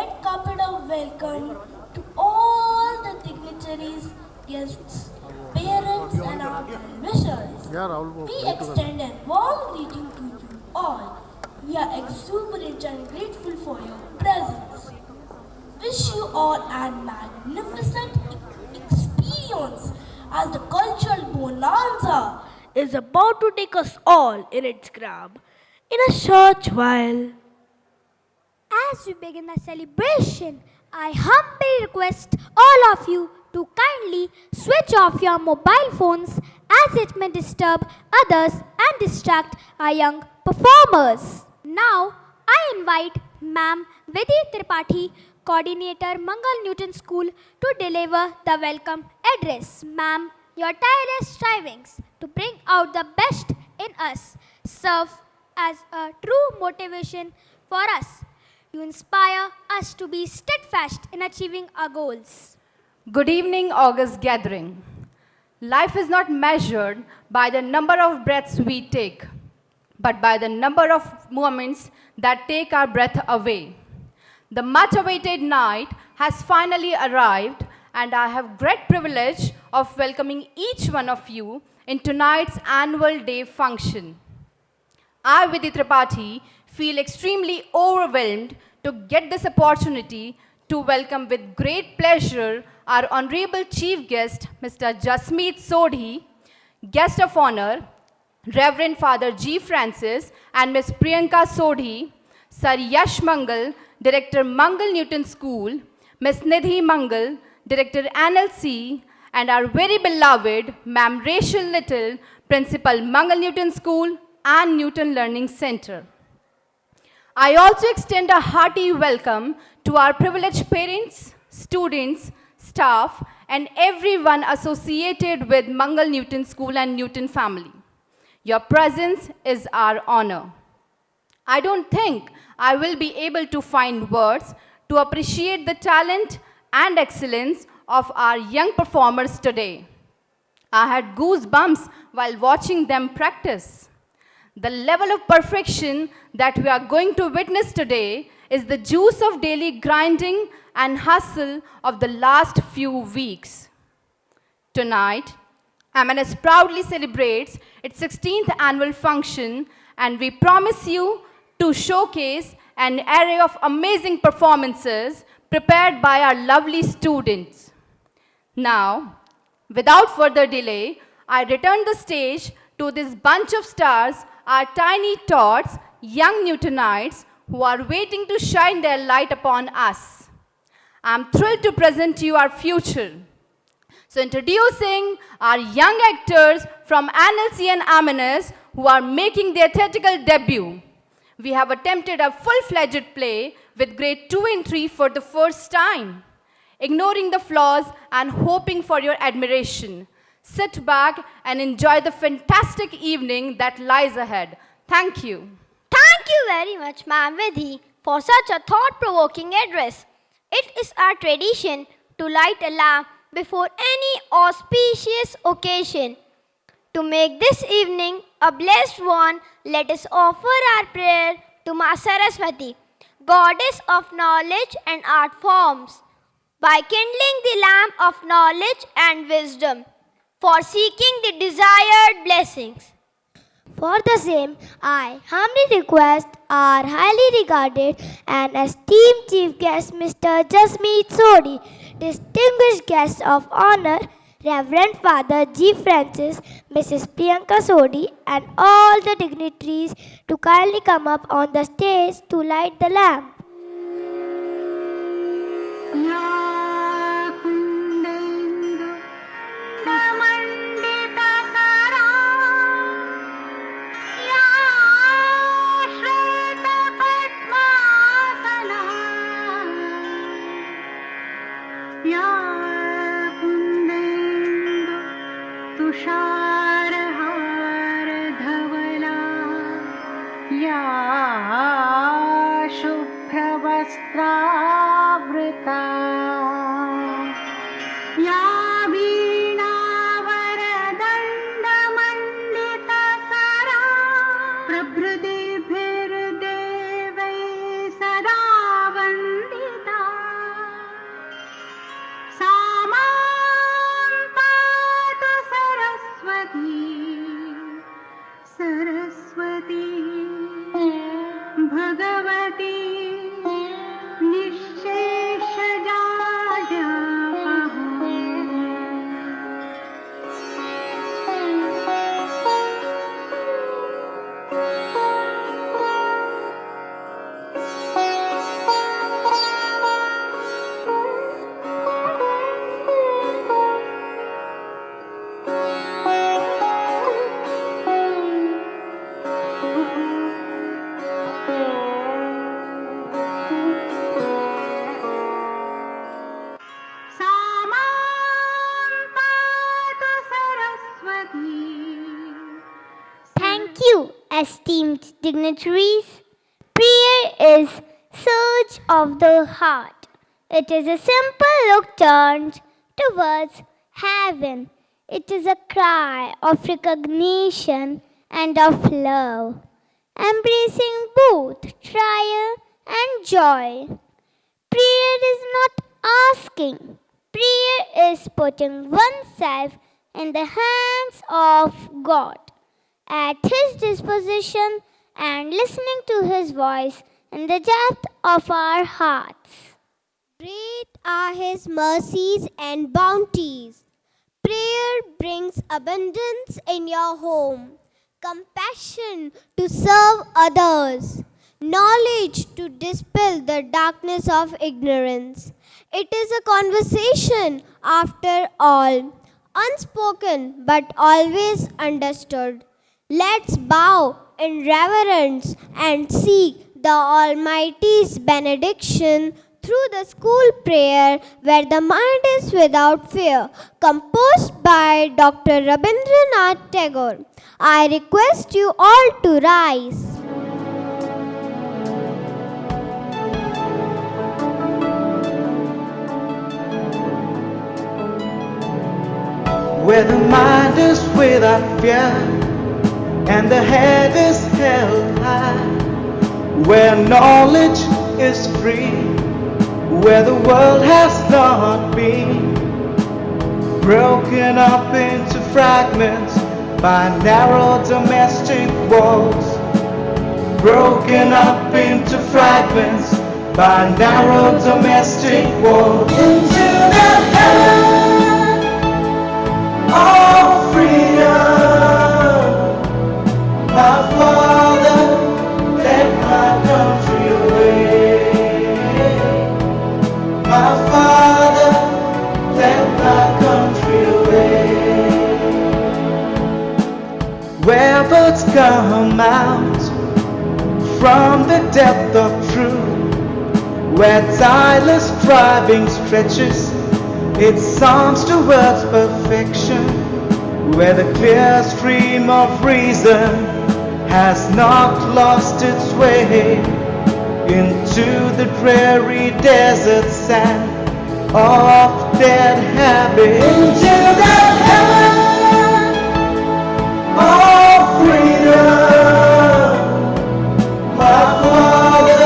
red carpet of welcome to all the dignitaries, guests, parents and our well-wishers. We extend a warm greeting to you all. We are exuberant and grateful for your presence. Wish you all a magnificent experience as the cultural bonanza is about to take us all in its grab in a short while. As we begin the celebration, I humbly request all of you to kindly switch off your mobile phones as it may disturb others and distract our young performers. Now, I invite Ma'am Vidhi Tripathi, Coordinator Mangal Newton School, to deliver the welcome address. Ma'am, your tireless strivings to bring out the best in us serve as a true motivation for us. You inspire us to be steadfast in achieving our goals. Good evening, August gathering. Life is not measured by the number of breaths we take, but by the number of moments that take our breath away. The much-awaited night has finally arrived, and I have great privilege of welcoming each one of you in tonight's annual day function. I, Vidhi Tripathi, feel extremely overwhelmed to get this opportunity to welcome with great pleasure our Honorable Chief Guest, Mr. Jasmeet Sodhi, Guest of Honor, Reverend Father G. Francis and Ms. Priyanka Sodhi, Sir Yash Mangal, Director Mangal Newton School, Ms. Nidhi Mangal, Director NLC, and our very beloved Ma'am Rachel Little, Principal Mangal Newton School and Newton Learning Center. I also extend a hearty welcome to our privileged parents, students, staff, and everyone associated with Mangal Newton School and Newton family. Your presence is our honor. I don't think I will be able to find words to appreciate the talent and excellence of our young performers today. I had goosebumps while watching them practice. The level of perfection that we are going to witness today is the juice of daily grinding and hustle of the last few weeks. Tonight, MNS proudly celebrates its 16th annual function, and we promise you to showcase an array of amazing performances prepared by our lovely students. Now, without further delay, I return the stage to this bunch of stars, our tiny tots, young Newtonites, who are waiting to shine their light upon us. I'm thrilled to present to you our future. So introducing our young actors from NLC and MNS who are making their theatrical debut. We have attempted a full-fledged play with grade 2 and 3 for the first time, ignoring the flaws and hoping for your admiration. Sit back and enjoy the fantastic evening that lies ahead. Thank you. Thank you very much, Ma'am Vidhi, for such a thought-provoking address. It is our tradition to light a lamp before any auspicious occasion. To make this evening a blessed one, let us offer our prayer to Ma Saraswati, goddess of knowledge and art forms, by kindling the lamp of knowledge and wisdom, for seeking the desired blessings. For the same, I humbly request our highly regarded and esteemed Chief Guest, Mr. Jasmeet Sodhi, distinguished guest of honor, Reverend Father G. Francis, Mrs. Priyanka Sodhi, and all the dignitaries to kindly come up on the stage to light the lamp. शुभ्रवस्त्रावृता या वीणावरदण्डमण्डितकरा प्रभृतिभिर्देवैः सदा Vandita esteemed dignitaries, prayer is surge of the heart. It is a simple look turned towards heaven. It is a cry of recognition and of love, embracing both trial and joy. Prayer is not asking. Prayer is putting oneself in the hands of God, at His disposition, and listening to His voice in the depth of our hearts. Great are His mercies and bounties. Prayer brings abundance in your home, compassion to serve others, knowledge to dispel the darkness of ignorance. It is a conversation, after all, unspoken but always understood. Let's bow in reverence and seek the Almighty's benediction through the school prayer where the mind is without fear, composed by Dr. Rabindranath Tagore. I request you all to rise. Where the mind is without fear and the head is held high, where knowledge is free, where the world has not been broken up into fragments by narrow domestic walls, broken up into fragments by narrow domestic walls, into the heaven of freedom. My Father, let my country away. My Father, let my country away. Where birds come out from the depth of truth, where tireless striving stretches its songs towards perfection, where the clear stream of reason has not lost its way into the dreary desert sand of dead habit, into the heaven of freedom. My Father,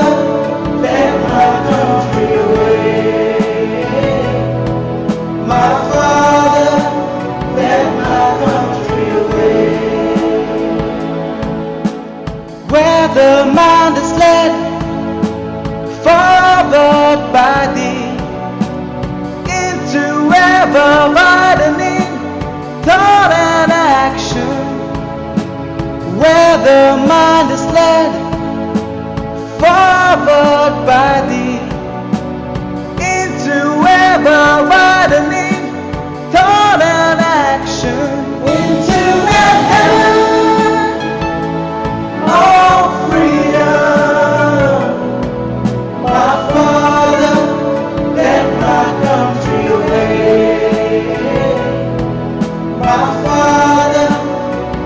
let my country away. My Father, let my country away. Where the mind is led, forward by thee, into ever widening thought and action. Where the mind is led, forward by thee, into ever widening thought and action, into the heaven of freedom. My Father, let my country away. My Father,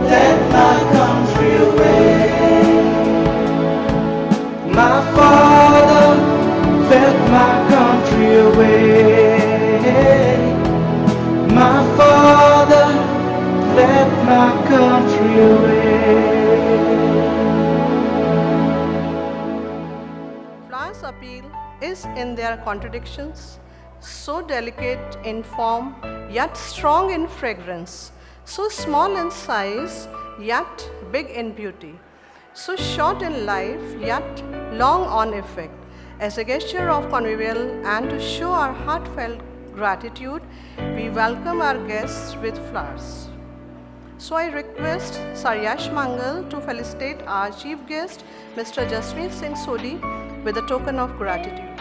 let my country away. My Father, let my country away. My Father, let my country away. Flowers' appeal is in their contradictions, so delicate in form, yet strong in fragrance, so small in size, yet big in beauty, so short in life, yet long on effect. As a gesture of convivial and to show our heartfelt gratitude, we welcome our guests with flowers. So I request Saryash Mangal to felicitate our chief guest, Mr. Jasmeet Singh Sodhi, with a token of gratitude.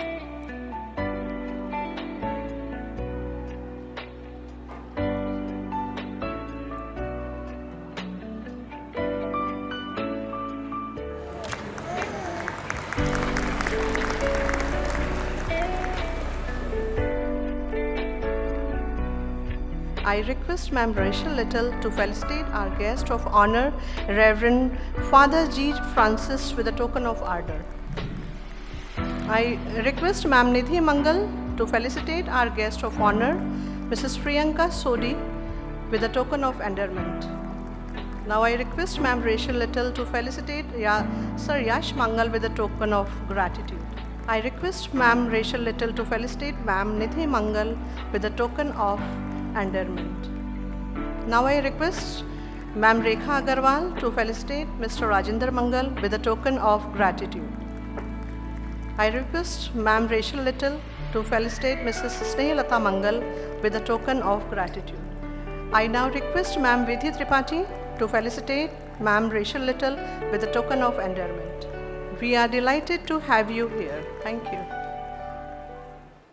I request Ma'am Rachel Little to felicitate our guest of honor, Reverend Father G. Francis, with a token of ardor. I request Ma'am Nidhi Mangal to felicitate our guest of honor, Mrs. Priyanka Sodi, with a token of endearment. Now I request Ma'am Rachel Little to felicitate Sir Yash Mangal with a token of gratitude. I request Ma'am Rachel Little to felicitate Ma'am Nidhi Mangal with a token of endearment. Now I request Ma'am Rekha Agarwal to felicitate Mr. Rajinder Mangal with a token of gratitude. I request Ma'am Rachel Little to felicitate Mrs. Snehalata Mangal with a token of gratitude. I now request Ma'am Vidhi Tripathi to felicitate Ma'am Rachel Little with a token of endearment. We are delighted to have you here. Thank you.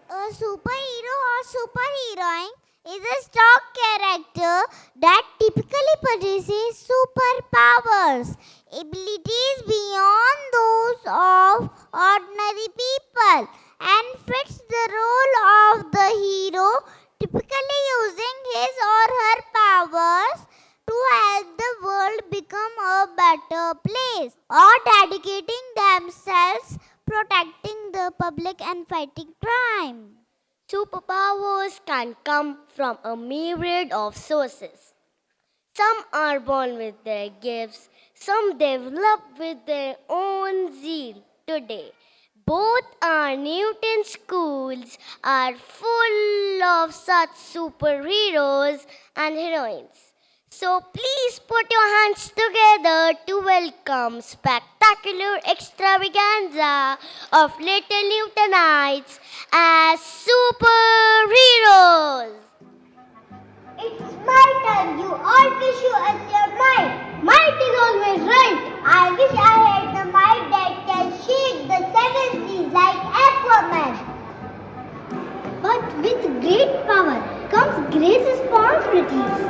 A superhero or superheroine is a stock character that typically possesses superpowers, abilities beyond those of ordinary people, and fits the role of the hero, typically using his or her powers to help the world become a better place, or dedicating themselves protecting the public and fighting crime. Superpowers can come from a myriad of sources. Some are born with their gifts, some develop with their own zeal. Today, both our Newton schools are full of such superheroes and heroines. So please put your hands together to welcome spectacular extravaganza of little Newtonites as superheroes. It's my turn. You all wish you as your might. Might is always right. I wish I had the might that can shake the seven seas like Aquaman. But with great power comes great responsibilities.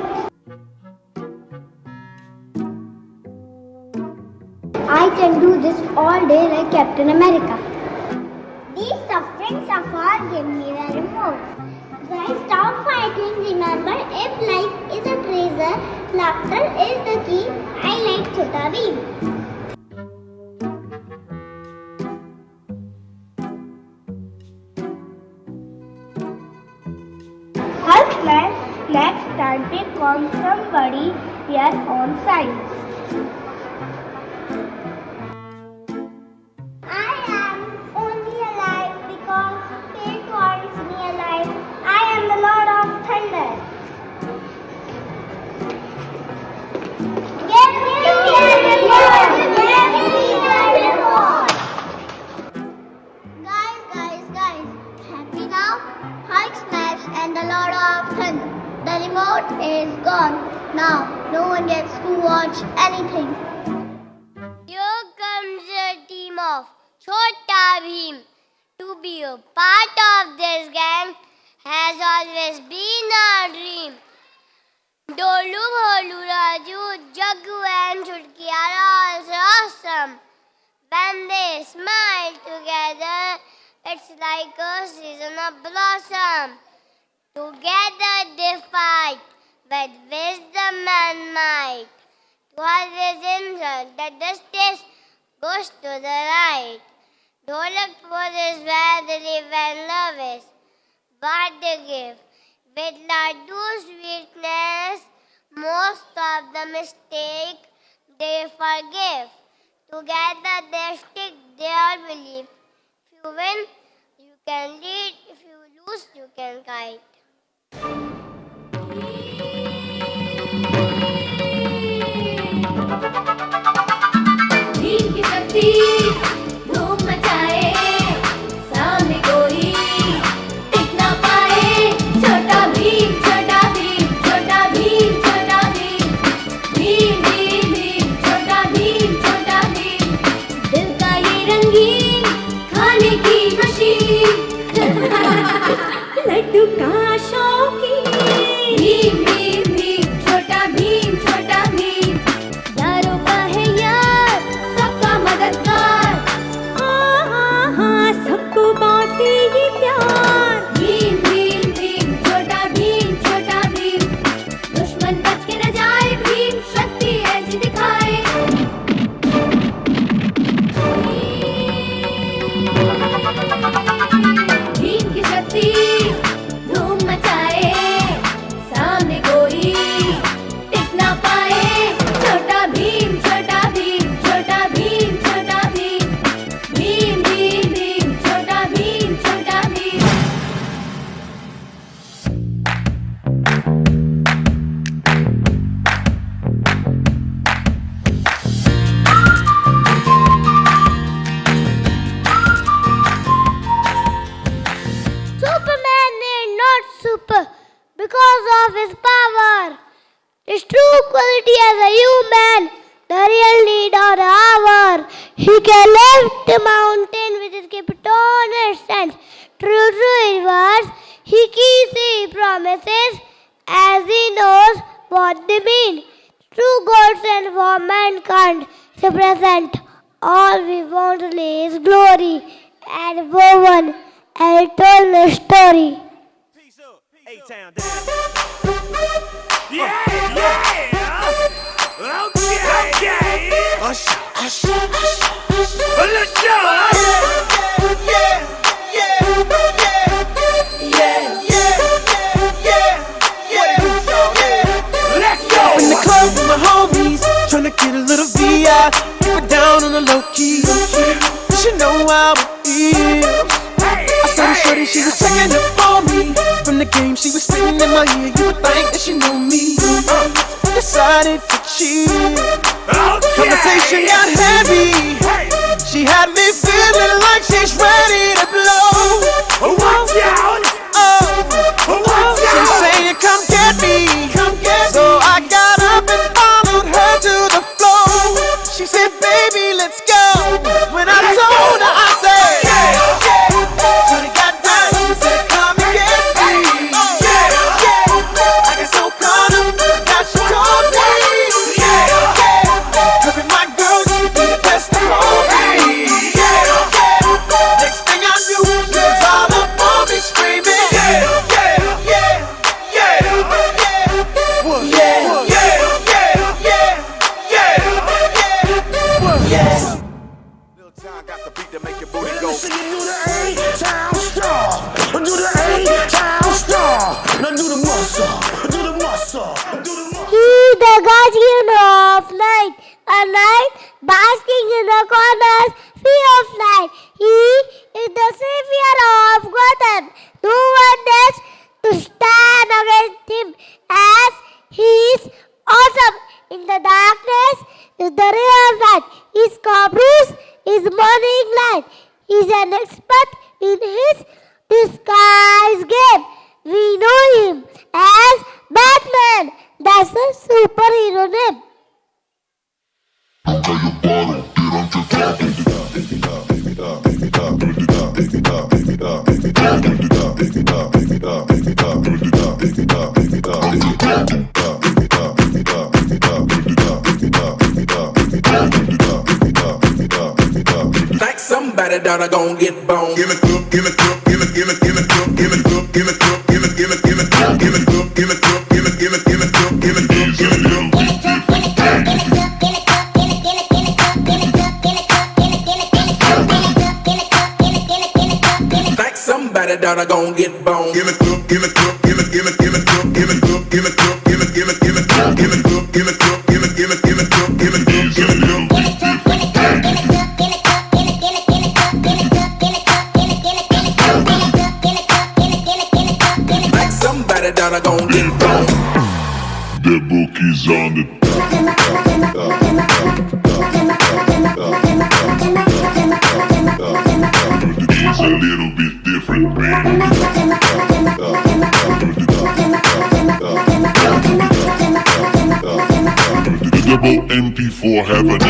I can do this all day like Captain America. These sufferings of all give me the remote. Guys, stop fighting. Remember, if life is a treasure, laughter is the key. I like Chota Bheem. Hulk smash. Next time, pick on somebody here on side. Is gone. Now, no one gets to watch anything. Here comes a team of Chota Bheem. To be a part of this gang has always been our dream. Dolu, Bholu, Raju, Jaggu and Chutki are also awesome. When they smile together, it's like a season of blossom. Together they fight with wisdom and might. To always ensure that the stage goes to the right. Dholakpur is where they live and love is what they give. With laddu sweetness, most of the mistake they forgive. Together they stick their belief. If you win, you can lead. If you lose, you can kite. Bhim की शक्ति धूम मचाए, सामने कोई टिक ना पाए। छोटा भीम, छोटा भीम, छोटा भीम, छोटा भीम, भीम भीम भीम, छोटा भीम, छोटा भीम। दिल का ये रंगीन खाने की मशीन लड्डू का his true quality as a human, the real need of the hour. He can lift the mountain with his keep and true rivers. He keeps his promises as he knows what they mean. True God sent for mankind to present. All we want is glory and woven and told the story. A-Town down. Yeah, yeah. Okay. Usher. Let's go. Let's go. In the club with my homies, tryna get a little VI. Keep it down on the low key. You should know how it is. I saw the shorty, she was checking up on me. From the game, she was spitting in my ear. You would think that she know me. Decided to chill. Conversation got heavy. She had me feeling like she's ready to blow. Watch out! She's saying, come get me. So I got up and followed her to the floor. She said, baby, let's go. When I told her, I said, Shorty got down, she said, come and get me. I got so caught up, now she told me. Her and my girl, she be the best of all me. Next thing I knew, she was all up on me screaming. Little time got the beat to make your booty go. Singing do the A-Town star. Do the A-Town star. Now do the muscle. Do the muscle. Do the muscle. He, the guardian of light, a light basking in the corners, free of light. He is the savior of Gotham. No one dares to stand against him, as he is awesome. In the darkness is the ray of light. His caprice is morning light. He is an expert in his disguise game. We know him as Batman. That's the superhero name. Like somebody that I gon' get bone. Give it up, give it up, give it, give it, give it up, give it up, give it up, give it, give it, give it up, give it up, give it up, give it, give it, give it up, give it up, give it up. Like somebody that I gon' get bone. Give it up, give it up, give it, give it, give it up, give it up, give it up, give it, give it, give it up, give it up, give it up, give it, give it, give it up, give it up, give it up. Like somebody that I gon' get bone. The book is on the It's a little bit different, man. The double MP4 have an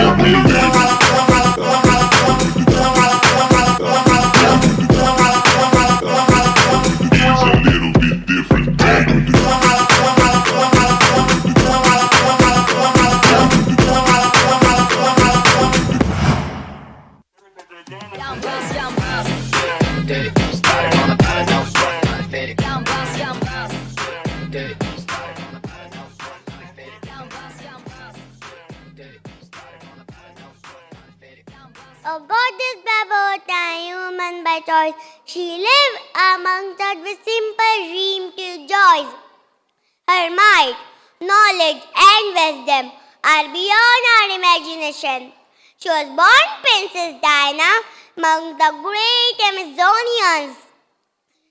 It's a little bit different, man. A goddess babbled a human by choice. She lived amongst us with simple dreams to joys. Her might, knowledge, and wisdom are beyond our imagination. She was born Princess Diana among the great Amazonians.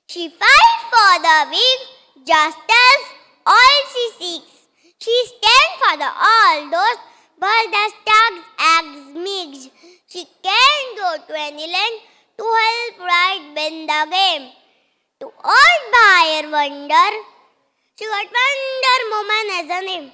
She fights for the weak, justice, all she seeks. She stands for the all those but the stags acts meek. She can go to any length to help right win the game. To all by her wonder, she got Wonder Woman as a name.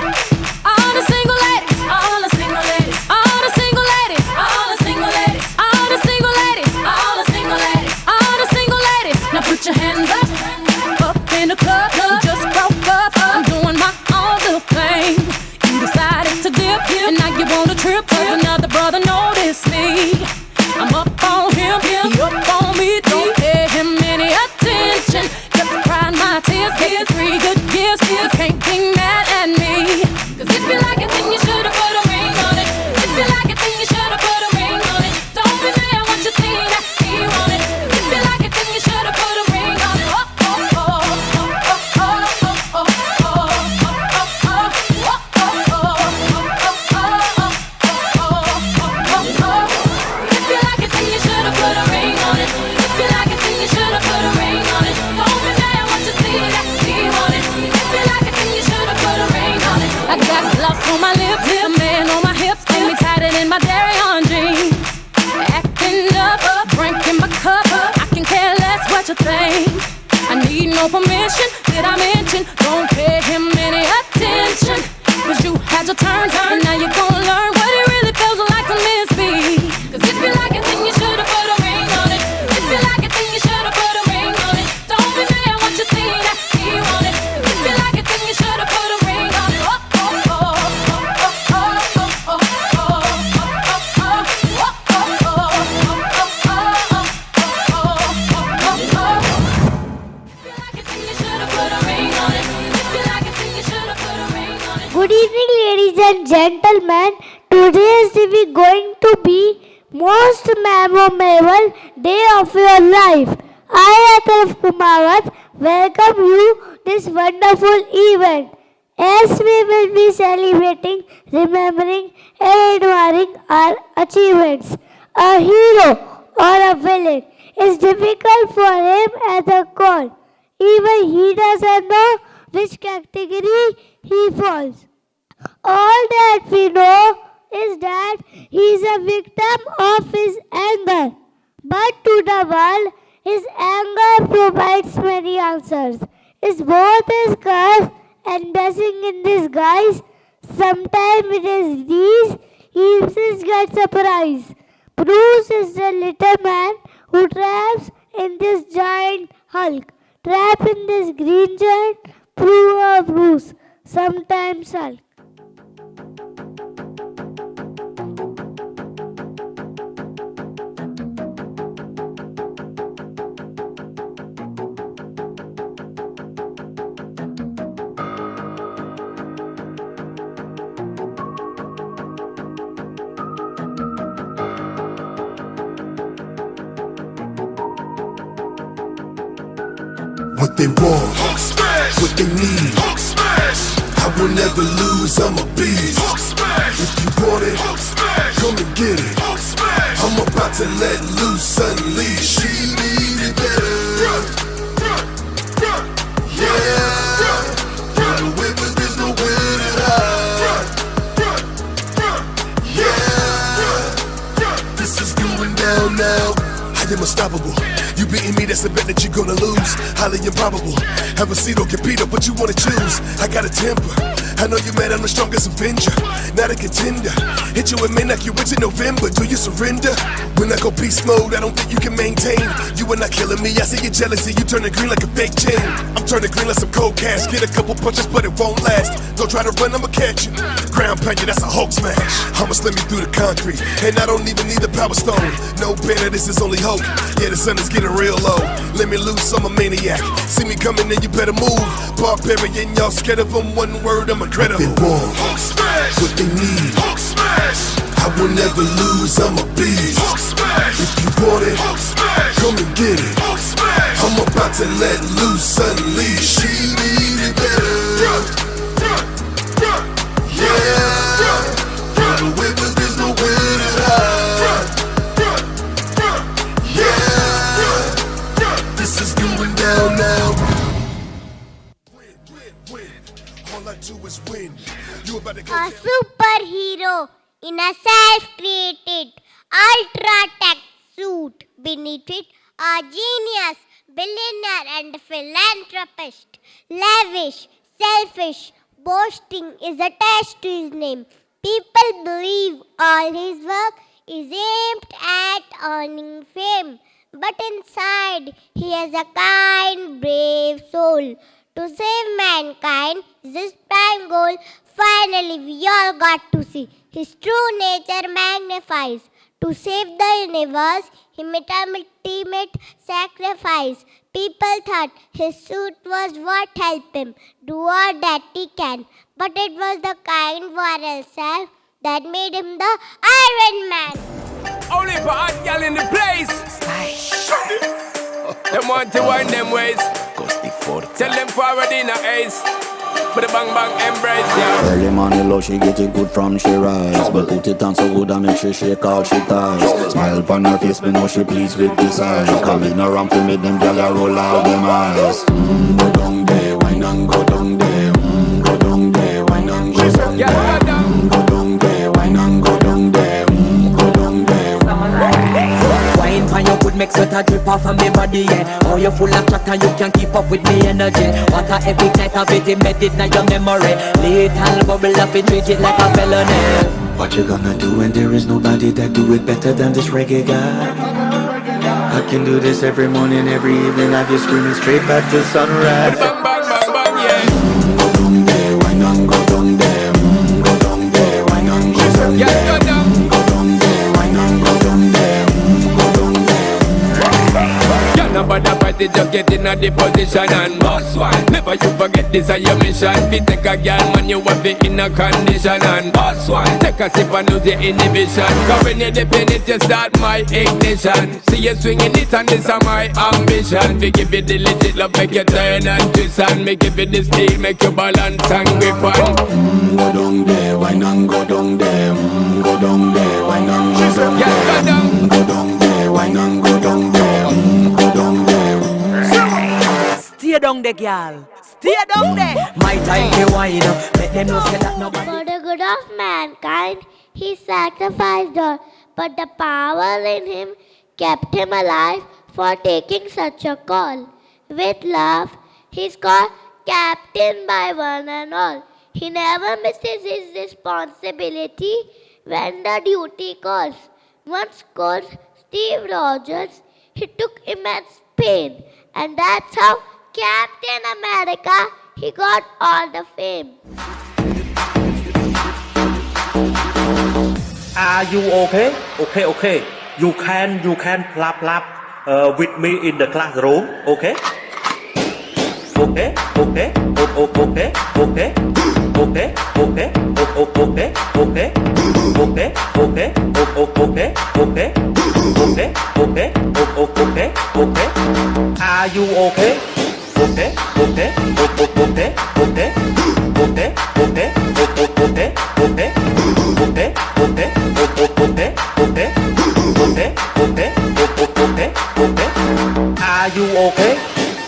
All the single ladies, all the single ladies, all the single ladies, all the single ladies, all the single ladies, all the single ladies, all the single ladies. Now put your hands up in the club. You just broke up. I'm doing my own little thing. You decided to dip, and now you want to trip 'cause another brother noticed me. I'm up on him, he up on me. Don't pay him any attention. Just crying my tears, get 3 good years. You can't be mad at me. 'Cause if you like it, then you should've put a ring on it. If you like it, then you should've put a ring on it. Don't be mad once you see that he want it. If you like it, then you should've put a ring on it. Oh, oh, oh, oh, oh, oh, oh, oh, If you like it, then you should've put a ring on it. If you like it, then you should've put a ring on it. Don't be mad once you see that he want it. If you like it, then you should've put a ring on it. I got gloves on my lips, a man on my hips, and me tied it in my dairy on jeans. Acting up, drinking my cup. I can care less what you think. I need no permission. Did I mention? Don't pay him any attention. 'Cause you had your turn, and now you're gonna learn what it really feels like to miss me. 'Cause if you like it, then you should've put a ring on it. If you like it, then you should've put a ring on it. Don't be mad once you see that he want it. 'Cause if you like it, then you should've put a ring on it. Oh, oh, oh, oh, oh, oh, oh, oh, Good evening, ladies and gentlemen. Today is going to be most memorable day of your life. I, Ataraf Kumawat, welcome you this wonderful event. As we will be celebrating, remembering and admiring our achievements. A hero or a villain is difficult for him as a call. Even he doesn't know which category he falls. All that we know is that he is a victim of his anger. But to the world, his anger provides many answers. It's both his curse and blessing in disguise. Sometimes it is these, he himself gets surprised. Bruce is the little man who traps in this giant Hulk. Trapped in this green giant, poor Bruce, sometimes Hulk. What they want, what they need, I will never lose, I'm a beast. If you want it, come and get it. I'm about to let loose, unleash. She need it better. Yeah, run away, but there's nowhere to hide. Yeah, this is going down now. I am unstoppable. You beating me, that's a bet that you're gonna lose. Highly improbable. Have a seat or compete up, but you wanna choose. I got a temper. I know you mad, I'm the strongest Avenger. Not a contender. Hit you and may knock you into November. Do you surrender? When I go beast mode, I don't think you can maintain. You are not killing me, I see your jealousy. You turning green like a fake chain. I'm turning green like some cold cash. Get a couple punches, but it won't last. Don't try to run, I'ma catch you. Ground pound you, that's a Hulk smash. I'ma slam you through the concrete. And I don't even need the power stone. No banner, this is only hope. Yeah, the sun is getting real low. Let me loose, I'm a maniac. See me coming, then you better move. Barbarian, y'all scared of them. One word, I'm incredible. What they want, what they need, I will never lose, I'm a beast. If you want it, come and get it. I'm about to let loose, unleash. She need it better. Yeah, run away, but there's nowhere to hide. Yeah, this is going down now. All I do is win. You about to go A superhero in a self-created ultra-tech suit. Beneath it, a genius, billionaire and philanthropist. Lavish, selfish, Boasting is attached to his name. People believe all his work is aimed at earning fame. But inside, he has a kind, brave soul. To save mankind is his prime goal. Finally, we all got to see his true nature magnifies. To save the universe, he made ultimate sacrifice. People thought his suit was what helped him do all that he can. But it was the kind moral self that made him the Iron Man. Only for hot girl in the place. Them want to wind them ways. Tell them forward in a ace. But the bang bang embrace, yeah. Early morning low, she get it good from she rise. But put it on so good and make she shake all she ties. Smile upon her face, me know she pleased with this eye. Coming around to make them gyal roll out them eyes. Go down there, wine and go down there. Go down there, wine and go down there. Go down there, wine and go down there. Go down there. Wine pan you could make sweat a drip off of me body, yeah. Oh, you full of chat and you can keep up with me energy. What a epic night of it, embedded in your memory. Little bubble up, it treat it like a felony. What you gonna do when there is nobody that do it better than this reggae guy? I can do this every morning, every evening. Have you screaming straight back to sunrise. Bang bang bang bang, yeah. Go down there, wine and go down there. Go down there, wine and go down there. Yeah, go down. Go down there, wine and go down there. Go down there. Yeah, nobody fight it, just get in a the position and boss one. Never you forget this is your mission. If you take a girl, man, you have it in a condition and boss one. Take a sip and lose your inhibition. Cause when you dip in it, you start my ignition. See you swinging it and this is my ambition. We give you the legit love, make you turn and twist and me give you the steel, make you balance and grip on. Go down there, wine and go down there. Go down there, wine and go down there. Yeah, go down. Go down there, wine and go down there. Go down there. Stay down there, girl. Stay down there. My time to wine up. Let them know say that nobody. For the good of mankind, he sacrificed all. But the power in him kept him alive for taking such a call. With love, he's called captain by one and all. He never misses his responsibility when the duty calls. Once called Steve Rogers, he took immense pain, and that's how Captain America, he got all the fame. Are you okay? Okay. You can clap with me in the classroom, okay? Okay. Are you okay? Are you okay? Are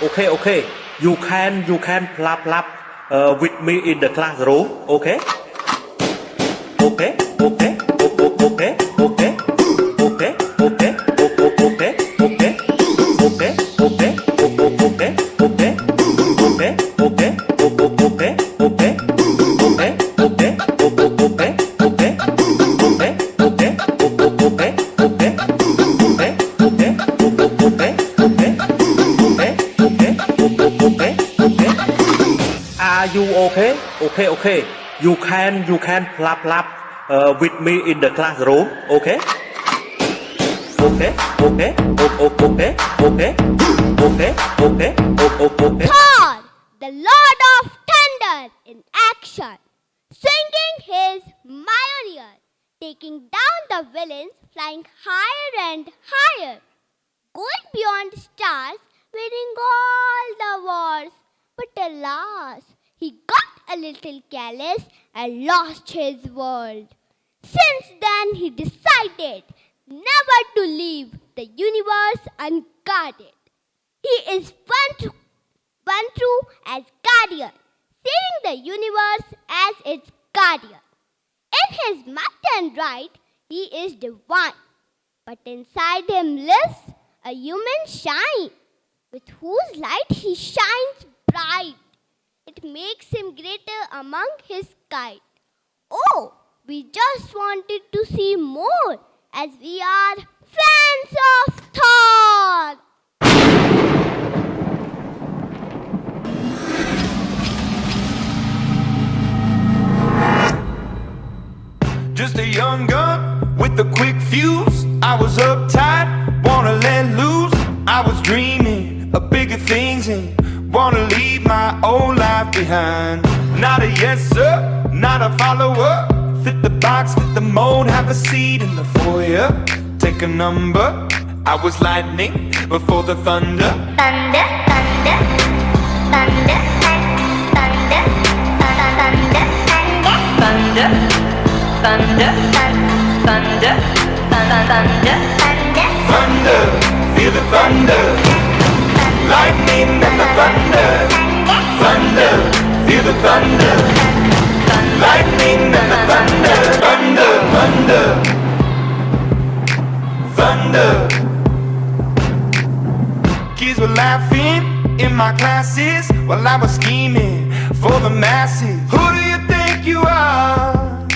you okay? Okay. You can clap with me in the classroom, okay? Okay. Are you okay? Okay. You can clap with me in the classroom, okay? Okay. Thor, the Lord of Thunder in action, swinging his Mjolnir, taking down the villains, flying higher and higher, going beyond stars, winning all the wars. But alas, he got a little careless and lost his world. Since then, he decided never to leave the universe unguarded. He is one true as guardian, saving the universe as its guardian. In his might and right, he is divine. But inside him lives a human shine, with whose light he shines bright. It makes him greater among his kind. Oh, we just wanted to see more, as we are fans of Thor. Just a young gun with a quick fuse. I was uptight, wanna let loose. I was dreaming of bigger things and wanna leave my old life behind. Not a yes sir, not a follower. Fit the box, fit the mold, have a seat in the foyer. Take a number. I was lightning before the thunder. Thunder, thunder, thunder, thunder, thunder, thunder, thunder, thunder, thunder, Thunder, feel the thunder. Lightning and the thunder. Thunder, feel the thunder. Lightning and the thunder. Thunder, thunder, thunder. Kids were laughing in my classes while I was scheming for the masses. Who do you think you are?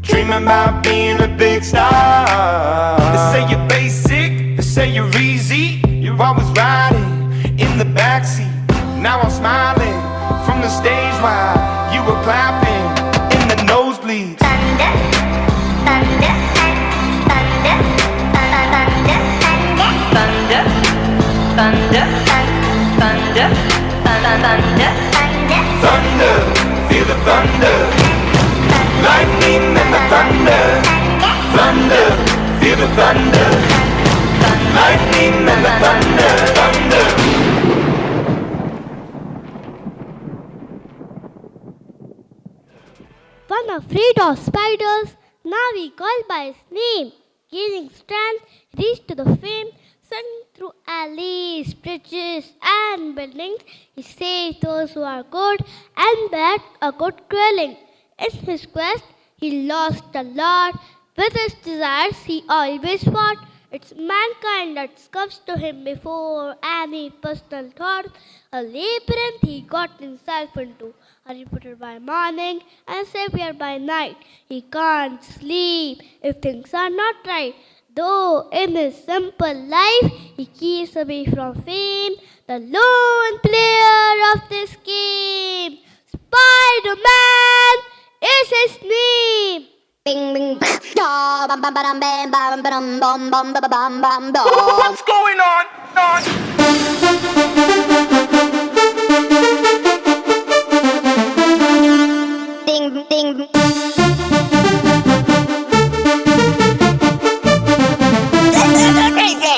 Dreaming about being a big star. They say you're basic, they say you're easy. You're always riding in the backseat. Now I'm smiling from the stage while you were clapping in the nosebleeds. thunder, thunder, thunder, thunder, thunder, thunder, thunder, thunder, Thunder, feel the thunder. Lightning and the thunder. Thunder, feel the thunder. Lightning and the thunder. Thunder. One afraid of spiders, now he called by his name. Gaining strength, reached to the fame, sent through alleys, bridges, and buildings. He saved those who are good and bad a good dwelling. In his quest, he lost a lot. With his desires, he always fought. It's mankind that comes to him before any personal thought. A labyrinth he got himself into, a reporter by morning and a savior by night. He can't sleep if things are not right. Though in his simple life he keeps away from fame, the lone player of this game, Spider-Man is his name. Bing bing da bam bam bam bam bam bam bam bam bam bam bam bam. What's going on? Ding ding. Crazy.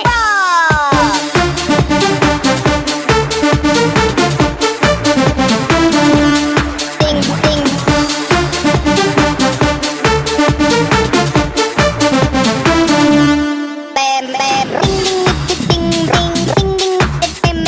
Ding ding. Bam bam. Ding ding ding ding ding ding ding.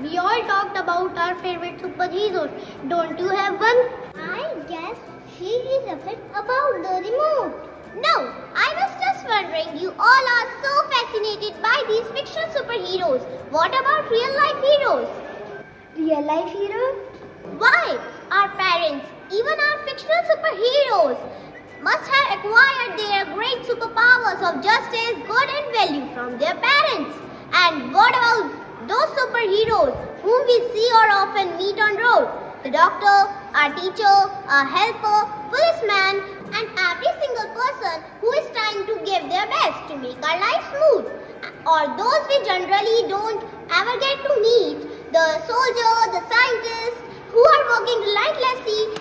we all talked about our favorite superheroes. Don't you have one? I guess she is upset about the remote. No, I was just wondering, you all are so fascinated by these fictional superheroes. What about real life heroes? Real life heroes? Why? Our parents, even our fictional superheroes, must have acquired their great superpowers of justice, good and value from their parents. And what about those superheroes whom we see or often meet on road? The doctor, our teacher, our helper, policeman, and every single person who is trying to give their best to make our life smooth. Or those we generally don't ever get to meet, the soldier, the scientists, who are working relentlessly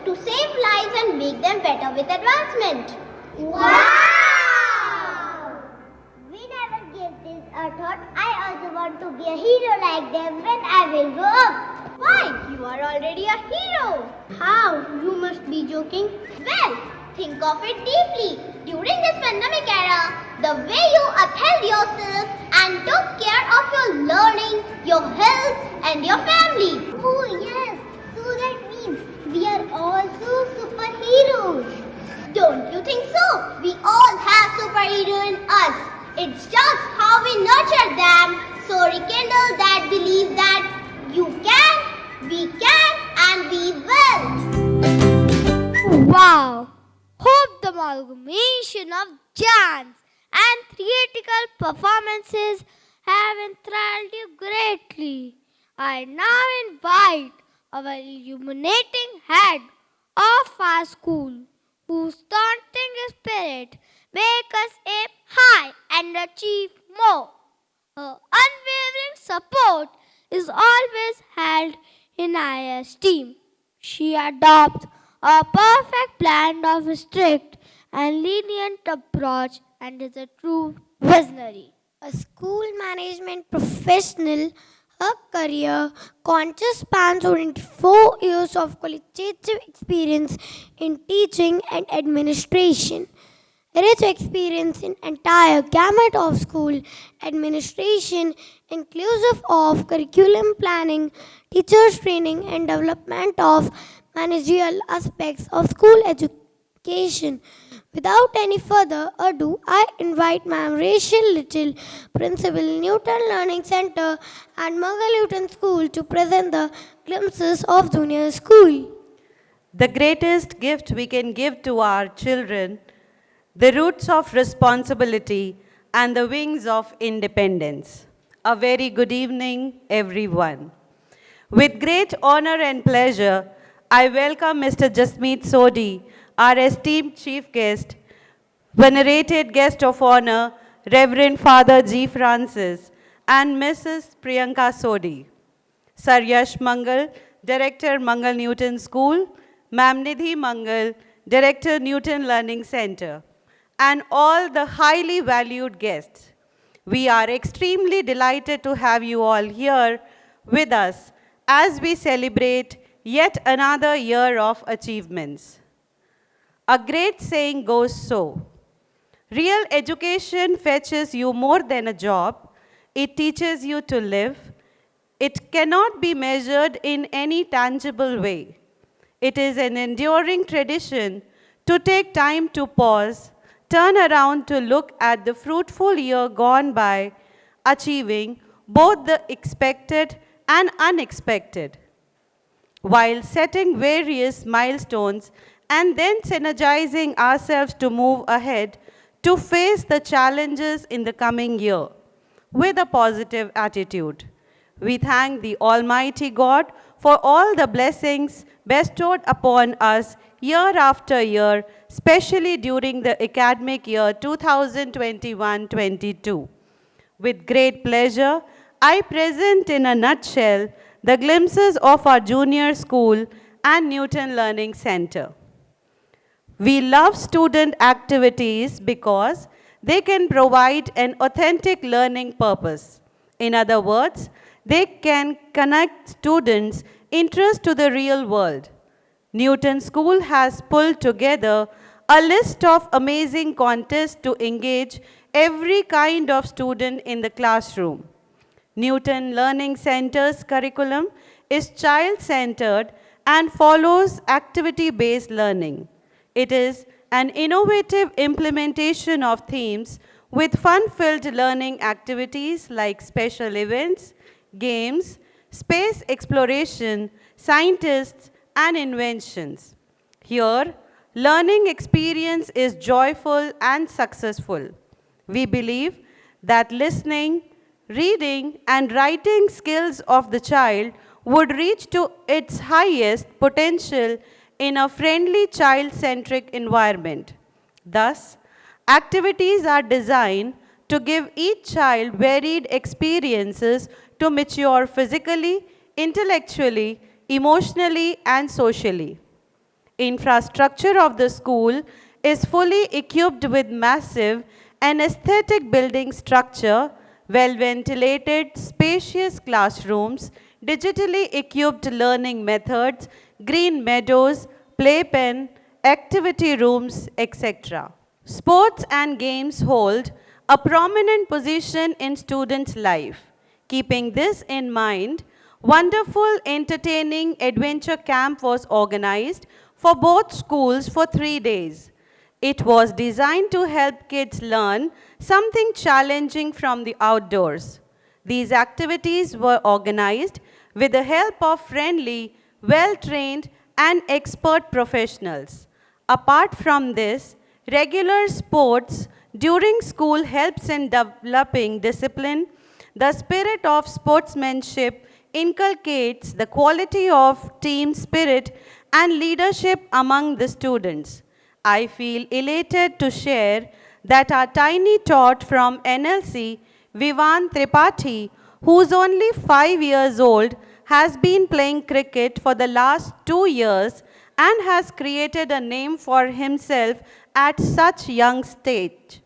to save lives and make them better with advancement. Wow! We never gave this a thought. I also want to be a hero like them when I will grow up. Why? You are already a hero. How? You must be joking. Well, think of it deeply. During this pandemic era, the way you upheld yourself and took care of your learning, your health, and your family. Oh yes, so that means we are also superheroes. Don't you think so? We all have superhero in us. It's just how we nurture them. So rekindle that belief that you can, we can, and we will. Wow! Hope the amalgamation of dance and theatrical performances have enthralled you greatly. I now invite our illuminating head of our school, whose daunting spirit make us aim high and achieve more. Her unwavering support is always held in high esteem. She adopts a perfect blend of strict and lenient approach and is a true visionary. A school management professional, her career conscious spans 24 years of qualitative experience in teaching and administration. Rich experience in entire gamut of school administration, inclusive of curriculum planning, teachers training, and development of managerial aspects of school education. Without any further ado, I invite Ma'am Rachel Little, Principal, Newton Learning Center and Mughal Newton School, to present the glimpses of junior school. The greatest gift we can give to our children, the roots of responsibility and the wings of independence. A very good evening, everyone. With great honor and pleasure, I welcome Mr. Jasmeet Sodhi, our esteemed chief guest, venerated guest of honor, Reverend Father G. Francis, and Mrs. Priyanka Sodhi. Sir Yash Mangal, Director, Mangal Newton School, Ma'am Nidhi Mangal, Director, Newton Learning Center, and all the highly valued guests. We are extremely delighted to have you all here with us as we celebrate yet another year of achievements. A great saying goes so: real education fetches you more than a job. It teaches you to live. It cannot be measured in any tangible way. It is an enduring tradition to take time to pause, turn around to look at the fruitful year gone by, achieving both the expected and unexpected, while setting various milestones and then synergizing ourselves to move ahead to face the challenges in the coming year with a positive attitude. We thank the Almighty God for all the blessings bestowed upon us year after year, especially during the academic year 2021-22. With great pleasure, I present in a nutshell the glimpses of our junior school and Newton Learning Center. We love student activities because they can provide an authentic learning purpose. In other words, they can connect students' interest to the real world. Newton School has pulled together a list of amazing contests to engage every kind of student in the classroom. Newton Learning Center's curriculum is child-centered and follows activity-based learning. It is an innovative implementation of themes with fun-filled learning activities like special events, games, space exploration, scientists, and inventions. Here, learning experience is joyful and successful. We believe that listening, reading, and writing skills of the child would reach to its highest potential in a friendly child-centric environment. Thus, activities are designed to give each child varied experiences to mature physically, intellectually, emotionally, and socially. Infrastructure of the school is fully equipped with massive and aesthetic building structure, well-ventilated, spacious classrooms, digitally equipped learning methods, green meadows, playpen, activity rooms, etc. Sports and games hold a prominent position in students' life. Keeping this in mind, wonderful, entertaining adventure camp was organized for both schools for 3 days. It was designed to help kids learn something challenging from the outdoors. These activities were organized with the help of friendly, well-trained, and expert professionals. Apart from this, regular sports during school helps in developing discipline. The spirit of sportsmanship inculcates the quality of team spirit and leadership among the students. I feel elated to share that our tiny tot from NLC, Vivan Tripathi, who's only 5 years old, has been playing cricket for the last 2 years and has created a name for himself at such young stage.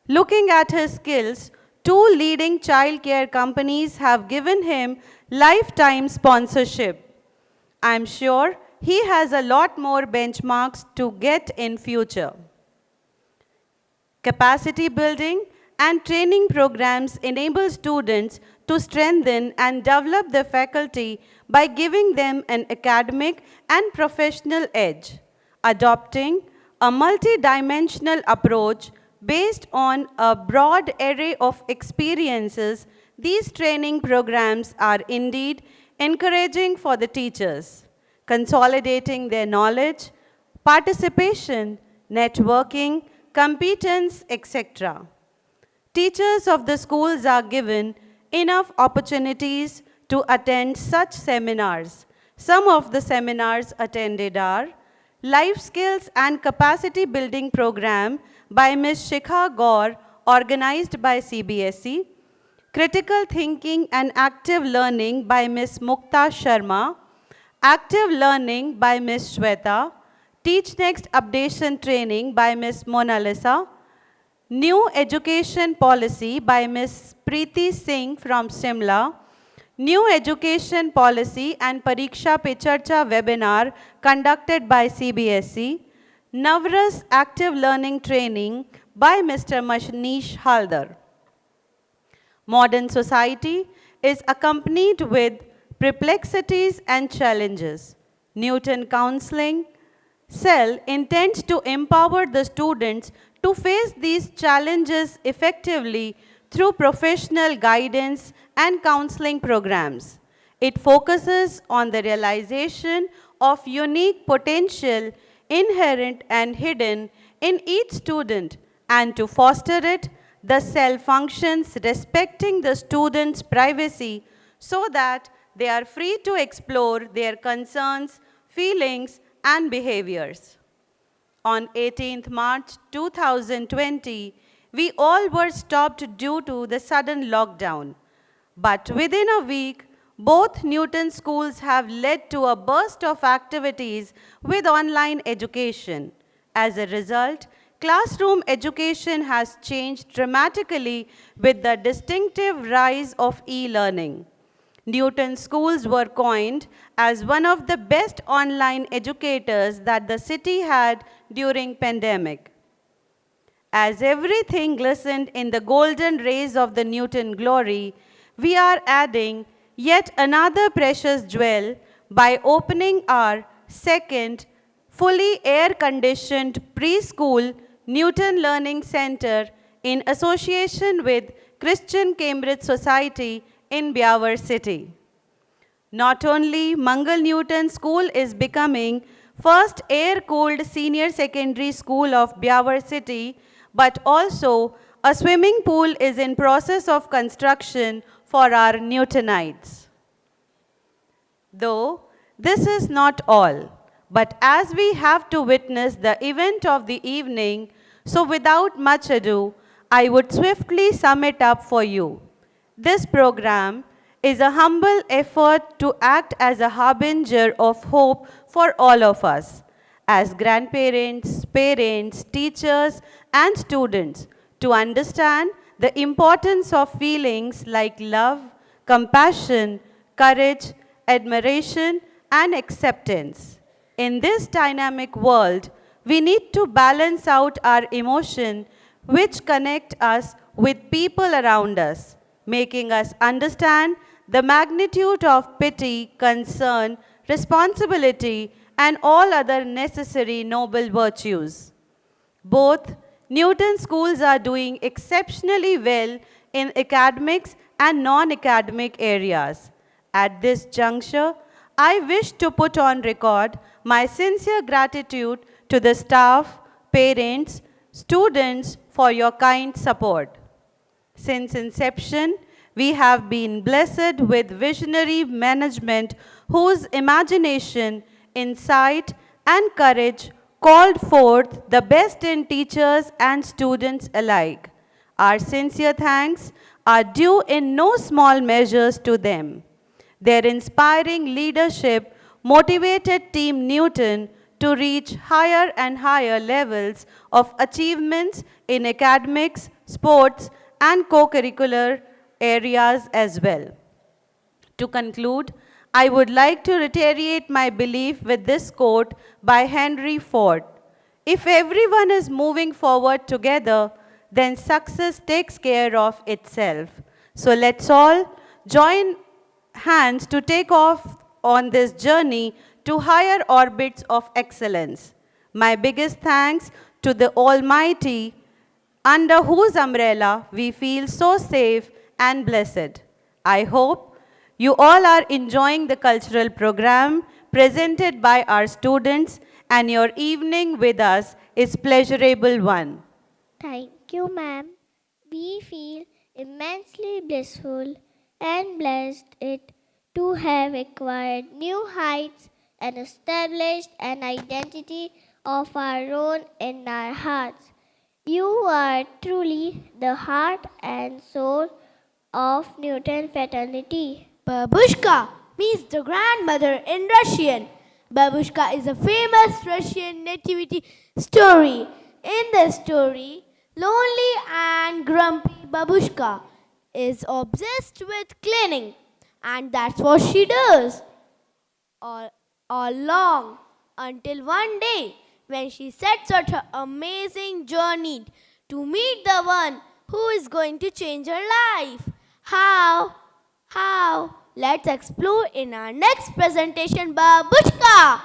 Looking at his skills, 2 leading childcare companies have given him lifetime sponsorship. I'm sure he has a lot more benchmarks to get in future. Capacity building and training programs enable students to strengthen and develop their faculty by giving them an academic and professional edge. Adopting a multidimensional approach based on a broad array of experiences, these training programs are indeed encouraging for the teachers, consolidating their knowledge, participation, networking, competence, etc. Teachers of the schools are given enough opportunities to attend such seminars. Some of the seminars attended are Life Skills and Capacity Building Program by Ms. Shikha Gaur, organized by CBSE, Critical Thinking and Active Learning by Ms. Mukta Sharma, Active Learning by Ms. Shweta, Teach Next Updation Training by Ms. Mona Lisa, New Education Policy by Ms. Preeti Singh from Shimla, New Education Policy and Pariksha Pe Charcha webinar conducted by CBSE, Navras Active Learning Training by Mr. Manish Haldar. Modern society is accompanied with perplexities and challenges. Newton Counseling Cell intends to empower the students to face these challenges effectively through professional guidance and counseling programs. It focuses on the realization of unique potential inherent and hidden in each student, and to foster it, the cell functions respecting the student's privacy so that they are free to explore their concerns, feelings, and behaviors. On 18th March 2020, we all were stopped due to the sudden lockdown. But within a week, both Newton schools have led to a burst of activities with online education. As a result, classroom education has changed dramatically with the distinctive rise of e-learning. Newton schools were coined as one of the best online educators that the city had during pandemic. As everything glistened in the golden rays of the Newton glory, we are adding yet another precious jewel by opening our second fully air-conditioned preschool Newton Learning Center in association with Christian Cambridge Society in Biawar City. Not only Mangal Newton School is becoming first air-cooled senior secondary school of Biawar City, but also a swimming pool is in process of construction for our Newtonites. Though this is not all, but as we have to witness the event of the evening, so without much ado, I would swiftly sum it up for you. This program is a humble effort to act as a harbinger of hope for all of us, as grandparents, parents, teachers, and students, to understand the importance of feelings like love, compassion, courage, admiration, and acceptance. In this dynamic world, we need to balance out our emotion which connect us with people around us, making us understand the magnitude of pity, concern, responsibility, and all other necessary noble virtues. Both Newton schools are doing exceptionally well in academics and non-academic areas. At this juncture, I wish to put on record my sincere gratitude to the staff, parents, students for your kind support. Since inception, we have been blessed with visionary management whose imagination, insight, and courage called forth the best in teachers and students alike. Our sincere thanks are due in no small measures to them. Their inspiring leadership motivated Team Newton to reach higher and higher levels of achievements in academics, sports, and co-curricular areas as well. To conclude, I would like to reiterate my belief with this quote by Henry Ford. If everyone is moving forward together, then success takes care of itself. So let's all join hands to take off on this journey to higher orbits of excellence. My biggest thanks to the Almighty, under whose umbrella we feel so safe and blessed. I hope you all are enjoying the cultural program presented by our students, and your evening with us is pleasurable one. Thank you, ma'am. We feel immensely blissful and blessed it to have acquired new heights and established an identity of our own in our hearts. You are truly the heart and soul of Newton fraternity. Babushka means the grandmother in Russian. Babushka is a famous Russian nativity story. In the story, lonely and grumpy Babushka is obsessed with cleaning, and that's what she does all along until one day when she sets out her amazing journey to meet the one who is going to change her life. How? Let's explore in our next presentation, Babushka.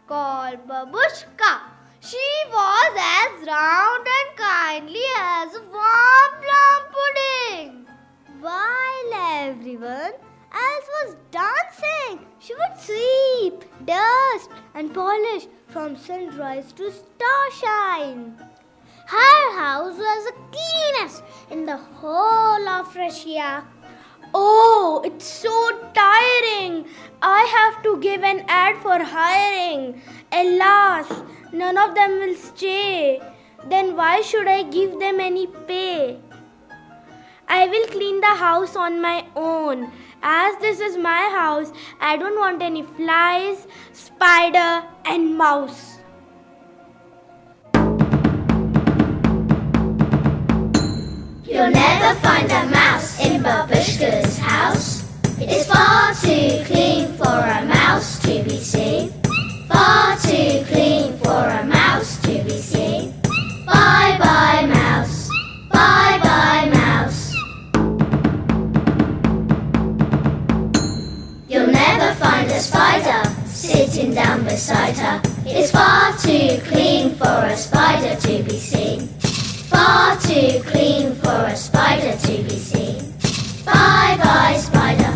called Babushka. She was as round and kindly as a warm plum pudding. While everyone else was dancing, she would sweep, dust, and polish from sunrise to starshine. Her house was the cleanest in the whole of Russia. Oh, it's so tiring. I have to give an ad for hiring. Alas, none of them will stay. Then why should I give them any pay? I will clean the house on my own. As this is my house, I don't want any flies, spider, and mouse. You'll never find a mouse in Babushka's house. It is far too clean for a mouse to be seen. Far too clean for a mouse to be seen. Bye bye mouse, bye bye mouse. You'll never find a spider sitting down beside her. It is far too clean for a spider to be seen. Far too clean for a spider to be seen. Bye bye spider,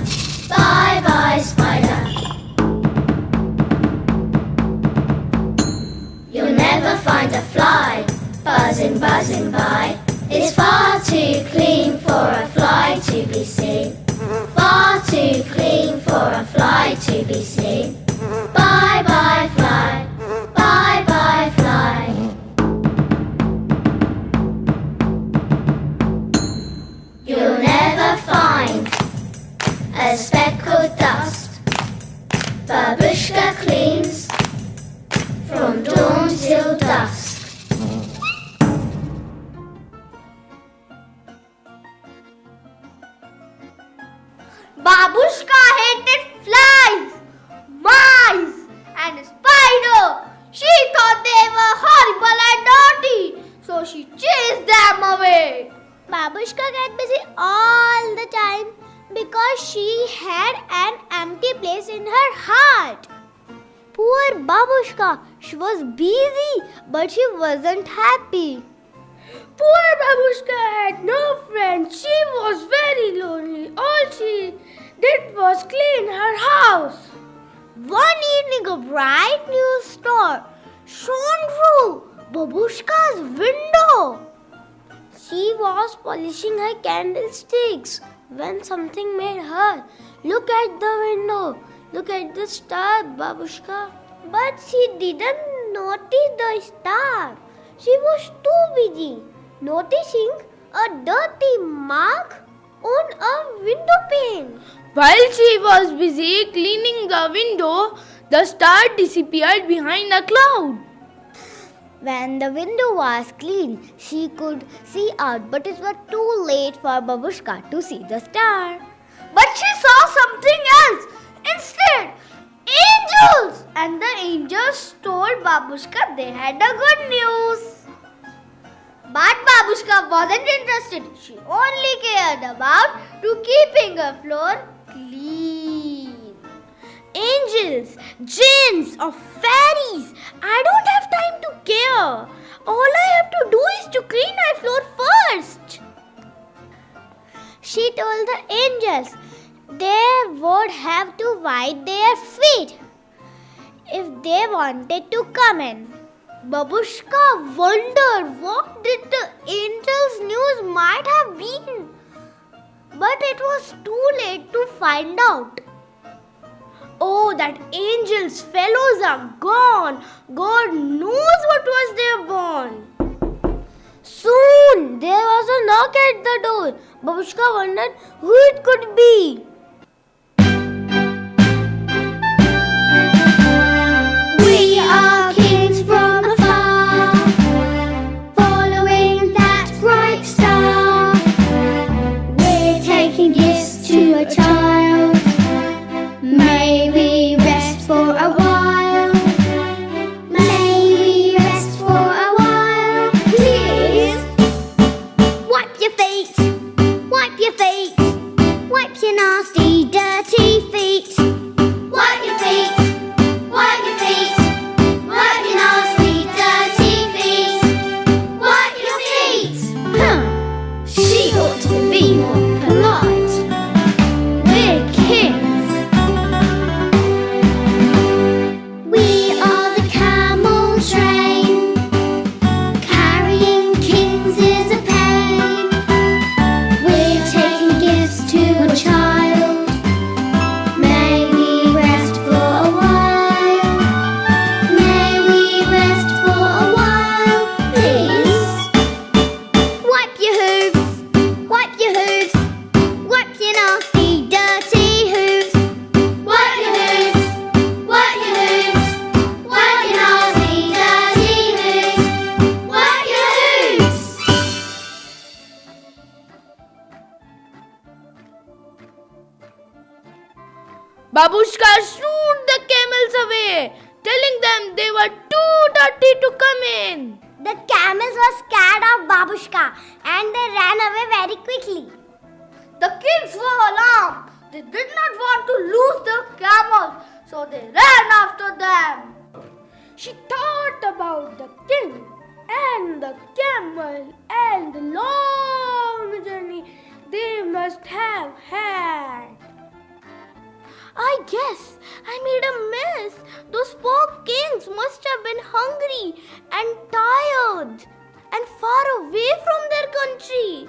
bye bye spider. You'll never find a fly buzzing, buzzing by. It's far too clean for a fly to be seen. Far too clean for a fly to be seen. Bye bye fly, bye bye fly. You'll never find a speckled dust. Babushka cleans from dawn till dusk. Babushka hated flies, mice, and spider. She thought they were horrible and dirty, so she chased them away. Babushka got busy all the time because she had an empty place in her heart. Poor Babushka, she was busy but she wasn't happy. Poor Babushka had no friends. She was very lonely. All she did was clean her house. One evening, a bright new star shone through Babushka's window. She was polishing her candlesticks when something made her look at the window. Look at the star, Babushka. But she didn't notice the star. She was too busy noticing a dirty mark on a window pane. While she was busy cleaning the window, the star disappeared behind a cloud. When the window was clean, she could see out, but it was too late for Babushka to see the star. But she saw something else instead. Angels! And the angels told Babushka they had a good news. But Babushka wasn't interested. She only cared about keeping her floor clean. Angels, jinns, or fairies, I don't have time to care. All I have to do is to clean my floor first. She told the angels they would have to wipe their feet if they wanted to come in. Babushka wondered what did the angels' news might have been. But it was too late to find out. Oh, that angels' fellows are gone. God knows what was their born. Soon there was a knock at the door. Babushka wondered who it could be. We are kings from afar, following that bright star. We're taking gifts to a child. May we rest for a while. May we rest for a while. Please wipe your feet, wipe your feet, wipe your nasty, dirty feet. Wipe your feet, wipe your feet, Babushka shooed the camels away, telling them they were too dirty to come in. The camels were scared of Babushka and they ran away very quickly. The kings were alarmed. They did not want to lose the camels, so they ran after them. She thought about the king and the camel and the long journey they must have had. I guess I made a mess. Those poor kings must have been hungry and tired and far away from their country.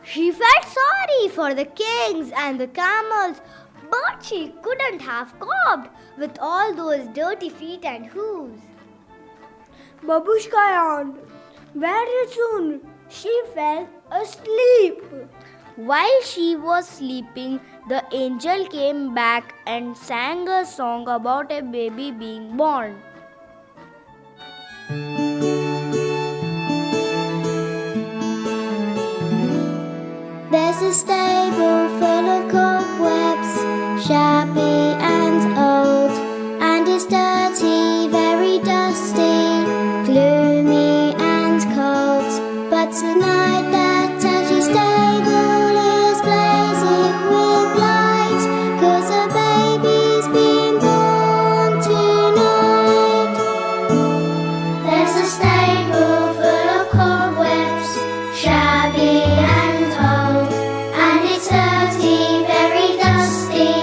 She felt sorry for the kings and the camels, but she couldn't have coped with all those dirty feet and hooves. Babushka yawned. Very soon she fell asleep. While she was sleeping, the angel came back and sang a song about a baby being born. There's a stable full of cobwebs, shabby and old, and it's dirty, very dusty, gloomy and cold. But tonight that tatty stable is blazing with light, 'cause a baby's been born tonight. There's a stable full of cobwebs, shabby and old, and it's dirty, very dusty,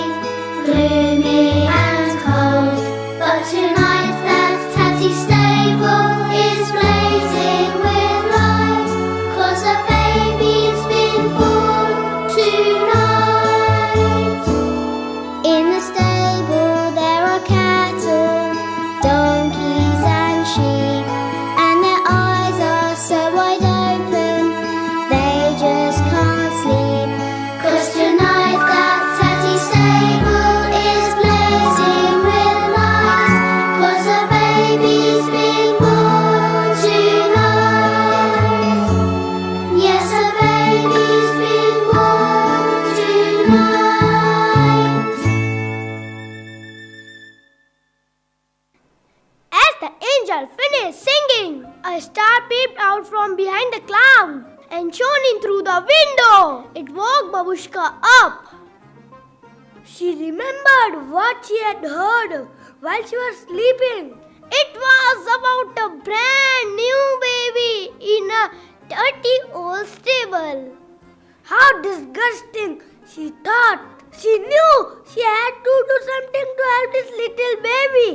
gloomy and cold. But tonight that tatty stable is blazing with light, 'cause a baby's been born tonight. In the stable there are cattle, donkeys and sheep, and their eyes are so wide open they just can't sleep. 'Cause tonight that tatty stable is blazing with light, 'cause a baby's been born tonight. Yes, a baby's been born tonight. As the angel finished singing, a star peeped out from behind the cloud and shone in through the window. It woke Babushka up. She remembered what she had heard while she was sleeping. It was about a brand new baby in a dirty old stable. How disgusting, she thought. She knew she had to do something to help this little baby.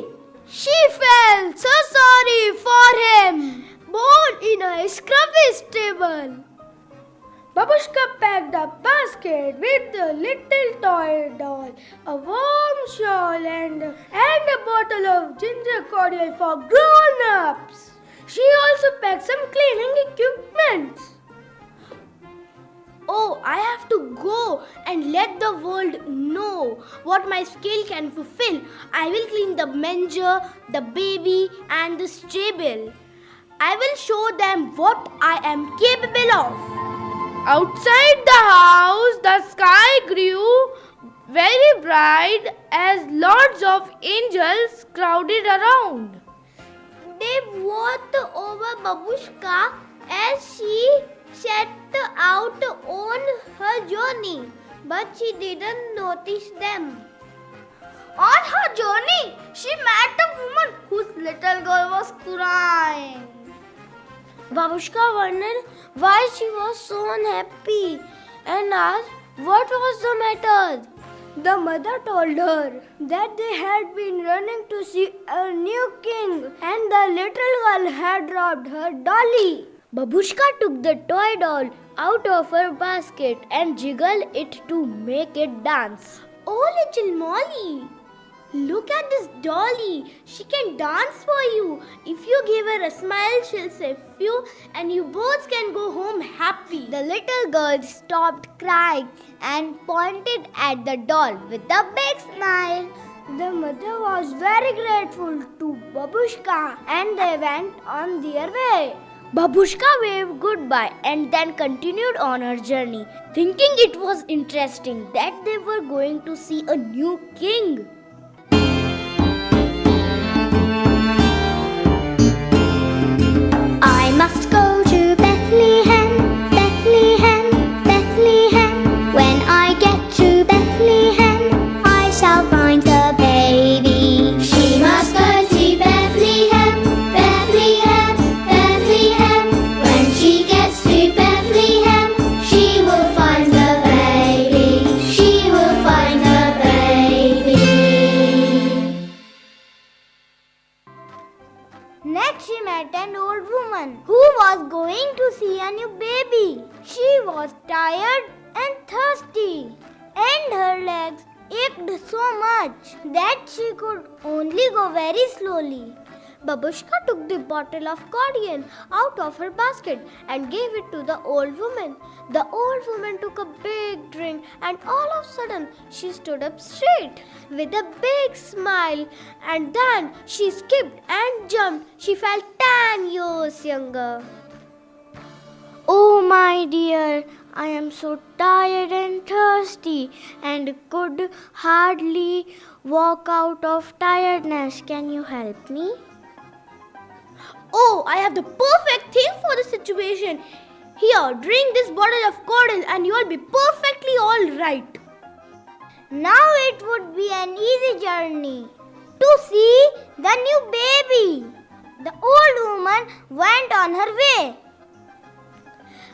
She felt so sorry for him, born in a scruffy stable. Babushka packed a basket with a little toy doll, a warm shawl, and a bottle of ginger cordial for grown-ups. She also packed some cleaning equipment. Oh, I have to go and let the world know what my skill can fulfill. I will clean the manger, the baby, and the stable. I will show them what I am capable of. Outside the house, the sky grew very bright as lots of angels crowded around. They watched over Babushka as she set out on her journey, but she didn't notice them. On her journey, she met a woman whose little girl was crying. Babushka wondered why she was so unhappy and asked what was the matter. The mother told her that they had been running to see a new king and the little girl had dropped her dolly. Babushka took the toy doll out of her basket and jiggled it to make it dance. Oh, little Molly, look at this dolly. She can dance for you. If you give her a smile, she'll say phew and you both can go home happy. The little girl stopped crying and pointed at the doll with a big smile. The mother was very grateful to Babushka and they went on their way. Babushka waved goodbye and then continued on her journey, thinking it was interesting that they were going to see a new king. I must go to Bethlehem, Bethlehem, Bethlehem. When I get to Bethlehem, I shall find the baby. She must go to Bethlehem, Bethlehem, Bethlehem. When she gets to Bethlehem, she will find the baby. She will find the baby. Next, she met an old woman who was going to see a new baby. She was tired and thirsty, and her legs ached so much that she could only go very slowly. Babushka took the bottle of cordial out of her basket and gave it to the old woman. The old woman took a big drink, and all of a sudden she stood up straight with a big smile, and then she skipped and jumped. She felt 10 years younger. Oh my dear, I am so tired and thirsty and could hardly walk out of tiredness. Can you help me? Oh, I have the perfect thing for the situation. Here, drink this bottle of cordial and you'll be perfectly all right. Now it would be an easy journey to see the new baby. The old woman went on her way.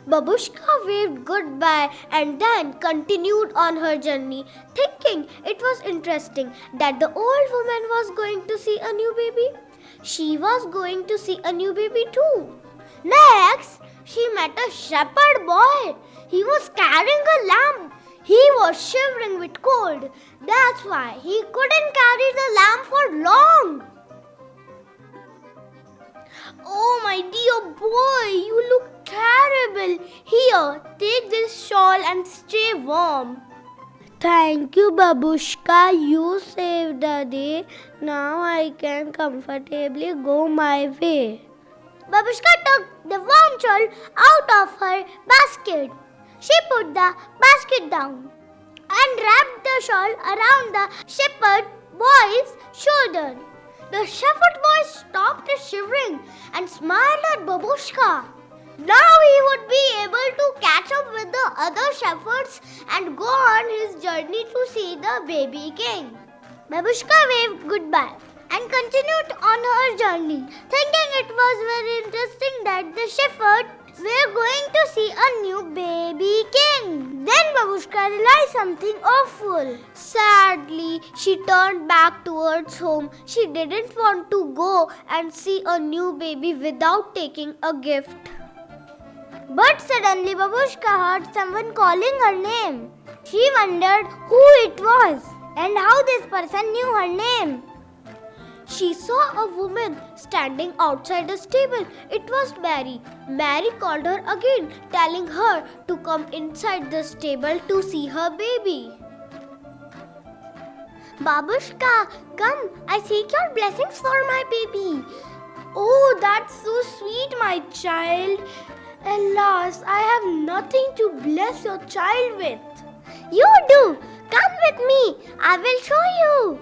Babushka waved goodbye and then continued on her journey, thinking it was interesting that the old woman was going to see a new baby. She was going to see a new baby too. Next, she met a shepherd boy. He was carrying a lamb. He was shivering with cold. That's why he couldn't carry the lamb for long. Oh, my dear boy, you look terrible. Here, take this shawl and stay warm. Thank you, Babushka. You saved the day. Now I can comfortably go my way. Babushka took the warm shawl out of her basket. She put the basket down and wrapped the shawl around the shepherd boy's shoulder. The shepherd boy stopped shivering and smiled at Babushka. Now he would be able to catch up with the other shepherds and go on his journey to see the baby king. Babushka waved goodbye and continued on her journey, thinking it was very interesting that the shepherds were going to see a new baby king. Then Babushka realized something awful. Sadly, she turned back towards home. She didn't want to go and see a new baby without taking a gift. But suddenly Babushka heard someone calling her name. She wondered who it was and how this person knew her name. She saw a woman standing outside a stable. It was Mary. Mary called her again, telling her to come inside the stable to see her baby. Babushka, come, I seek your blessings for my baby. Oh, that's so sweet, my child. Alas, I have nothing to bless your child with. You do. Come with me. I will show you.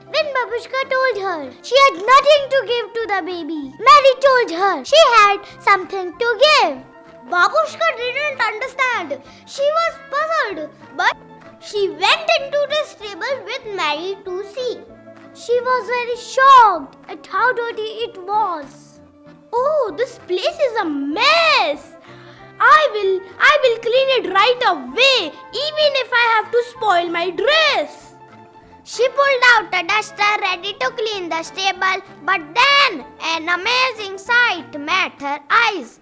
When Babushka told her she had nothing to give to the baby, Mary told her she had something to give. Babushka didn't understand. She was puzzled, but she went into the stable with Mary to see. She was very shocked at how dirty it was. Oh, this place is a mess. I will clean it right away, even if I have to spoil my dress. She pulled out a duster ready to clean the stable, but then an amazing sight met her eyes.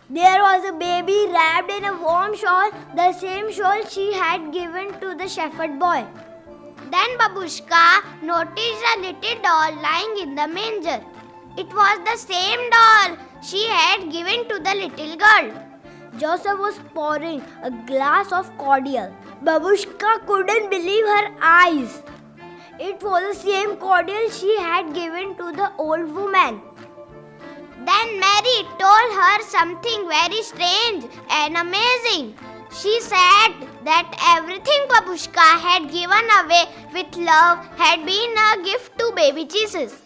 There was a baby wrapped in a warm shawl, the same shawl she had given to the shepherd boy. Then Babushka noticed a little doll lying in the manger. It was the same doll she had given to the little girl. Joseph was pouring a glass of cordial. Babushka couldn't believe her eyes. It was the same cordial she had given to the old woman. Then Mary told her something very strange and amazing. She said that everything Babushka had given away with love had been a gift to baby Jesus.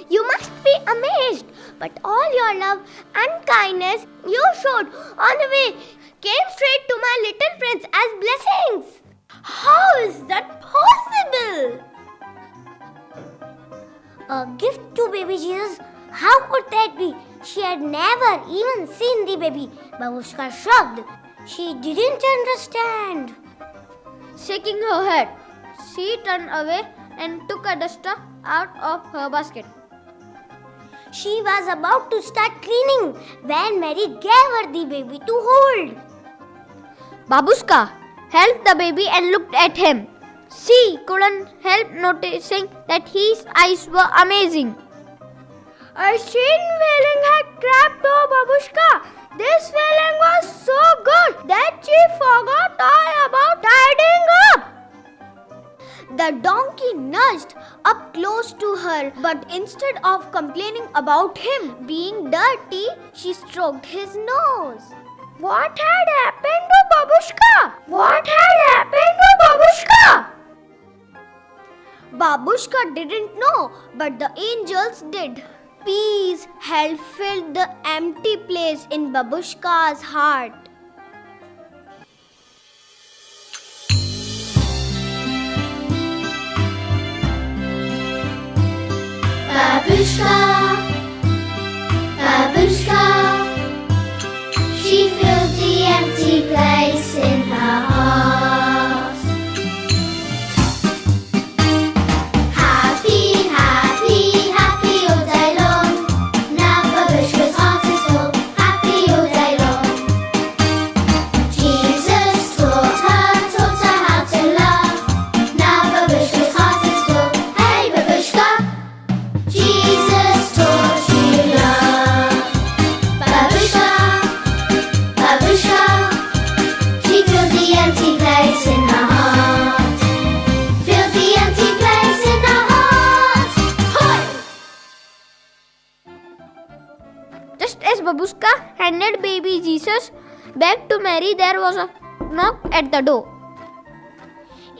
You must be amazed, but all your love and kindness you showed on the way came straight to my little prince as blessings. How is that possible? A gift to baby Jesus? How could that be? She had never even seen the baby. Babushka shrugged. She didn't understand. Shaking her head, she turned away and took a duster out of her basket. She was about to start cleaning when Mary gave her the baby to hold. Babushka held the baby and looked at him. She couldn't help noticing that his eyes were amazing. A strange feeling had crept over Babushka. This feeling was so good that she forgot all about tidying up. The donkey nudged up close to her, but instead of complaining about him being dirty, she stroked his nose. What had happened to Babushka? What had happened to Babushka? Babushka didn't know, but the angels did. Peace had filled the empty place in Babushka's heart. Babushka, Babushka, she filled the empty place in her heart. Happy, happy, happy all day long. Now Babushka's heart is full, happy all day long. Jesus taught her how to love. Now Babushka's heart is full. Hey Babushka, Jesus taught you love. Babushka, Babushka, she filled the empty place in her heart. Filled the empty place in her heart. Hoy! Just as Babushka handed baby Jesus back to Mary, there was a knock at the door.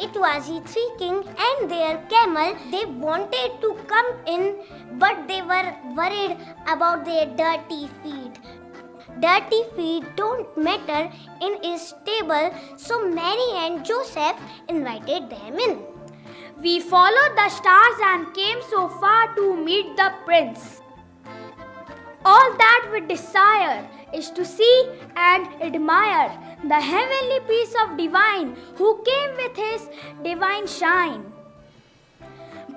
It was the three kings and their camel. They wanted to come in, but they were worried about their dirty feet. Dirty feet don't matter in a stable, so Mary and Joseph invited them in. We followed the stars and came so far to meet the prince. All that we desire is to see and admire the heavenly peace of divine who came with his divine shine.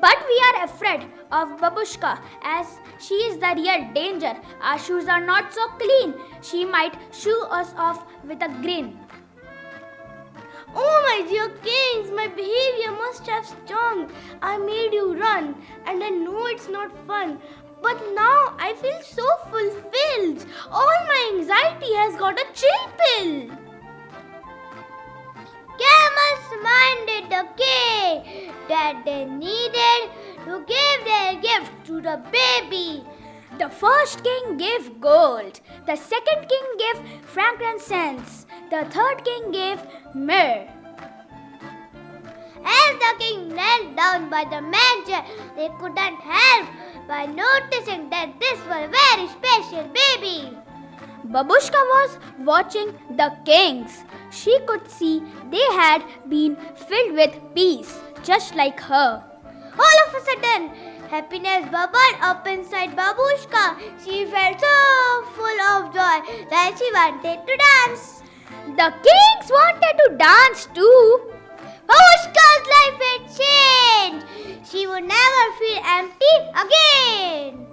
But we are afraid of Babushka as she is the real danger. Our shoes are not so clean. She might shoo us off with a grin. Oh my dear kings, my behavior must have stung. I made you run, and I know it's not fun. But now I feel so fulfilled. All my anxiety has got a chill pill. Camels minded the king that they needed to give their gifts to the baby. The first king gave gold. The second king gave frankincense. The third king gave myrrh. As the king knelt down by the manger, they couldn't help by noticing that this was a very special baby. Babushka was watching the kings. She could see they had been filled with peace, just like her. All of a sudden, happiness bubbled up inside Babushka. She felt so full of joy that she wanted to dance. The kings wanted to dance too. Babushka's life had changed. She would never feel empty again.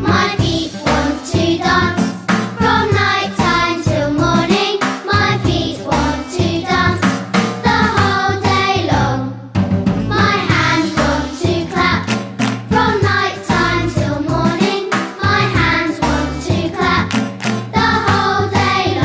My feet want to dance from night time till morning. My feet want to dance the whole day long. My hands want to clap from night time till morning. My hands want to clap the whole day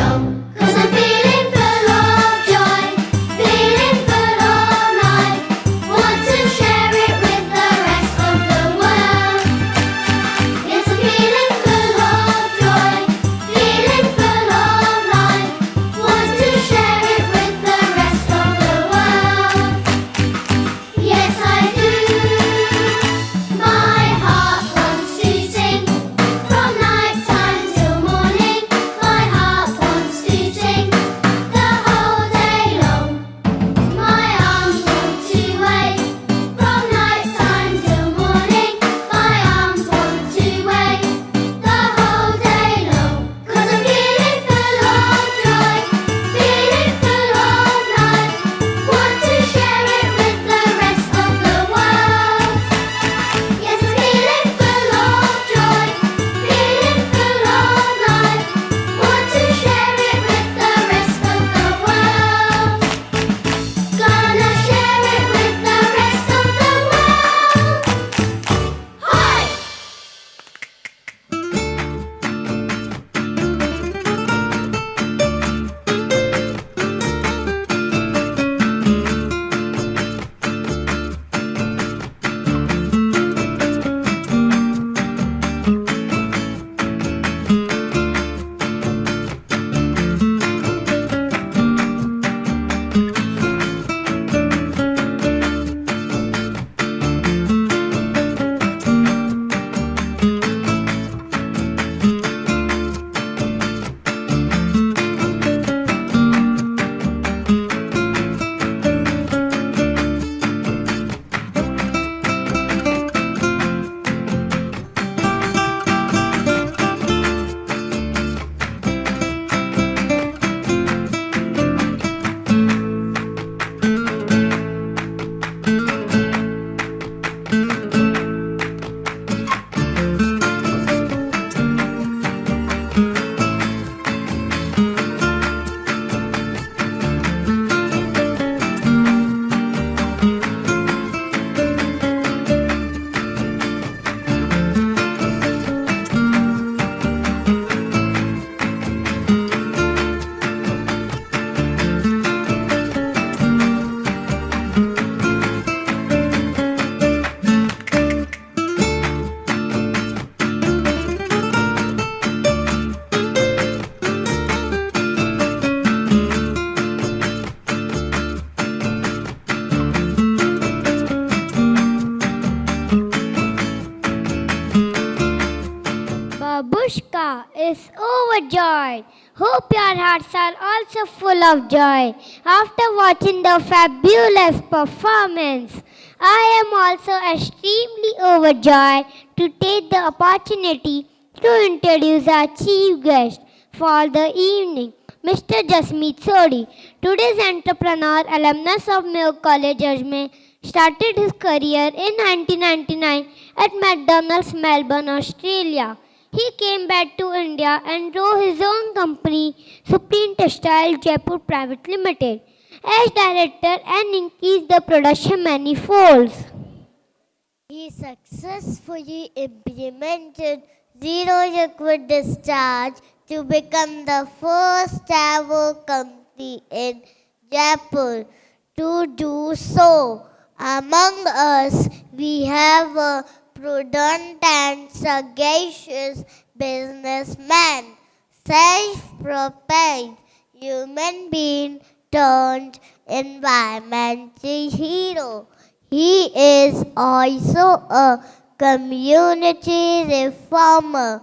Anushka is overjoyed. Hope your hearts are also full of joy after watching the fabulous performance. I am also extremely overjoyed to take the opportunity to introduce our chief guest for the evening, Mr. Jasmeet Sodi. Today's entrepreneur, alumnus of Mayo College, Ajmer, started his career in 1999 at McDonald's, Melbourne, Australia. He came back to India and drove his own company, Supreme Textile Jaipur Private Limited, as director and increased the production manifolds. He successfully implemented zero liquid discharge to become the first ever company in Jaipur to do so. Among us, we have a prudent and sagacious businessman, self-propelled human being turned environmental hero. He is also a community reformer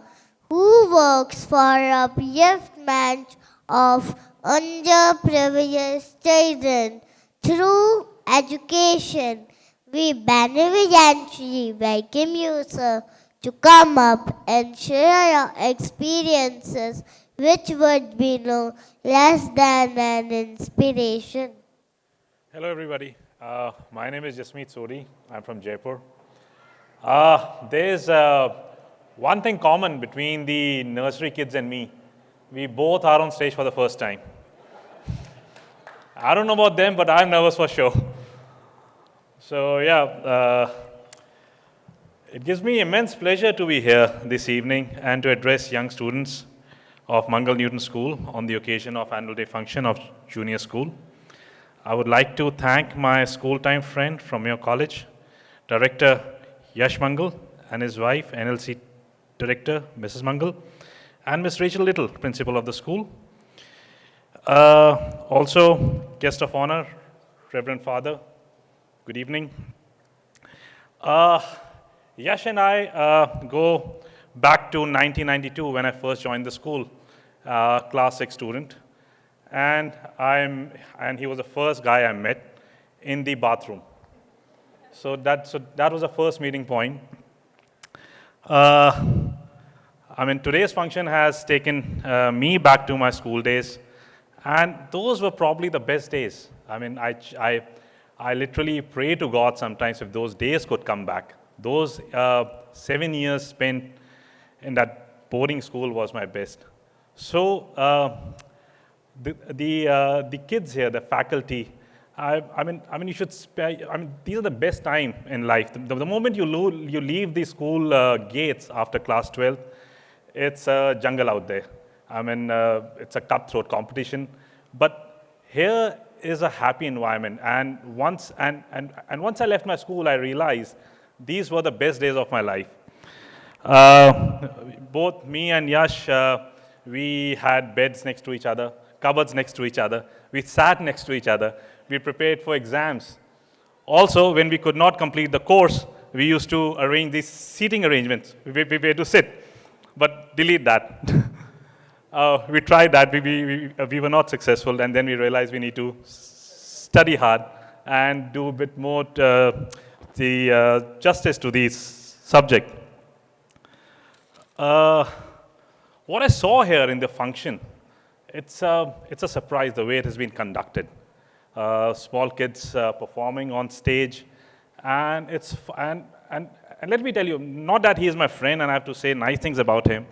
who works for upliftment of underprivileged children through education. We benevolently welcome you, sir, to come up and share your experiences, which would be no less than an inspiration. Hello, everybody. My name is Jasmeet Sodi. I'm from Jaipur. There's one thing common between the nursery kids and me. We both are on stage for the first time. I don't know about them, but I'm nervous for sure. So, yeah, it gives me immense pleasure to be here this evening and to address young students of Mangal Newton School on the occasion of annual day function of junior school. I would like to thank my school time friend from your college, Director Yash Mangal, and his wife, NLC Director Mrs. Mangal, and Ms. Rachel Little, Principal of the school. Also, guest of honor, Reverend Father, good evening. Yash and I go back to 1992 when I first joined the school, class 6 student. And he was the first guy I met in the bathroom. So that was the first meeting point. Today's function has taken me back to my school days, and those were probably the best days. I literally pray to God sometimes if those days could come back. Those 7 years spent in that boarding school was my best. So the kids here, the faculty, you should these are the best time in life. The moment you leave the school gates after class 12, it's a jungle out there. It's a cutthroat competition. But here is a happy environment. And once I left my school, I realized these were the best days of my life. Both me and Yash, we had beds next to each other, cupboards next to each other. We sat next to each other. We prepared for exams. Also, when we could not complete the course, we used to arrange these seating arrangements. We prepared to sit, but delete that. We tried that. We were not successful, and then we realized we need to study hard and do a bit more justice to this subject. What I saw here in the function, it's a surprise the way it has been conducted. Small kids performing on stage, and let me tell you, not that he is my friend and I have to say nice things about him.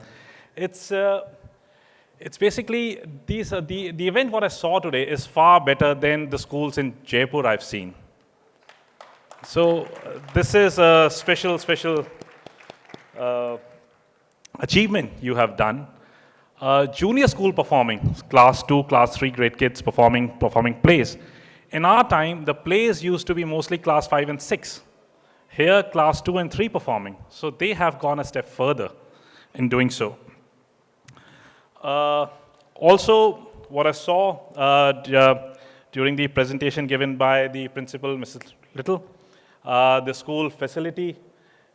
It's basically the event what I saw today is far better than the schools in Jaipur I've seen. So this is a special achievement you have done. Junior school performing, class 2, class 3 grade kids performing plays. In our time, the plays used to be mostly class 5 and 6. Here, class 2 and 3 performing. So they have gone a step further in doing so. Also, what I saw during the presentation given by the principal, Mrs. Little, the school facility,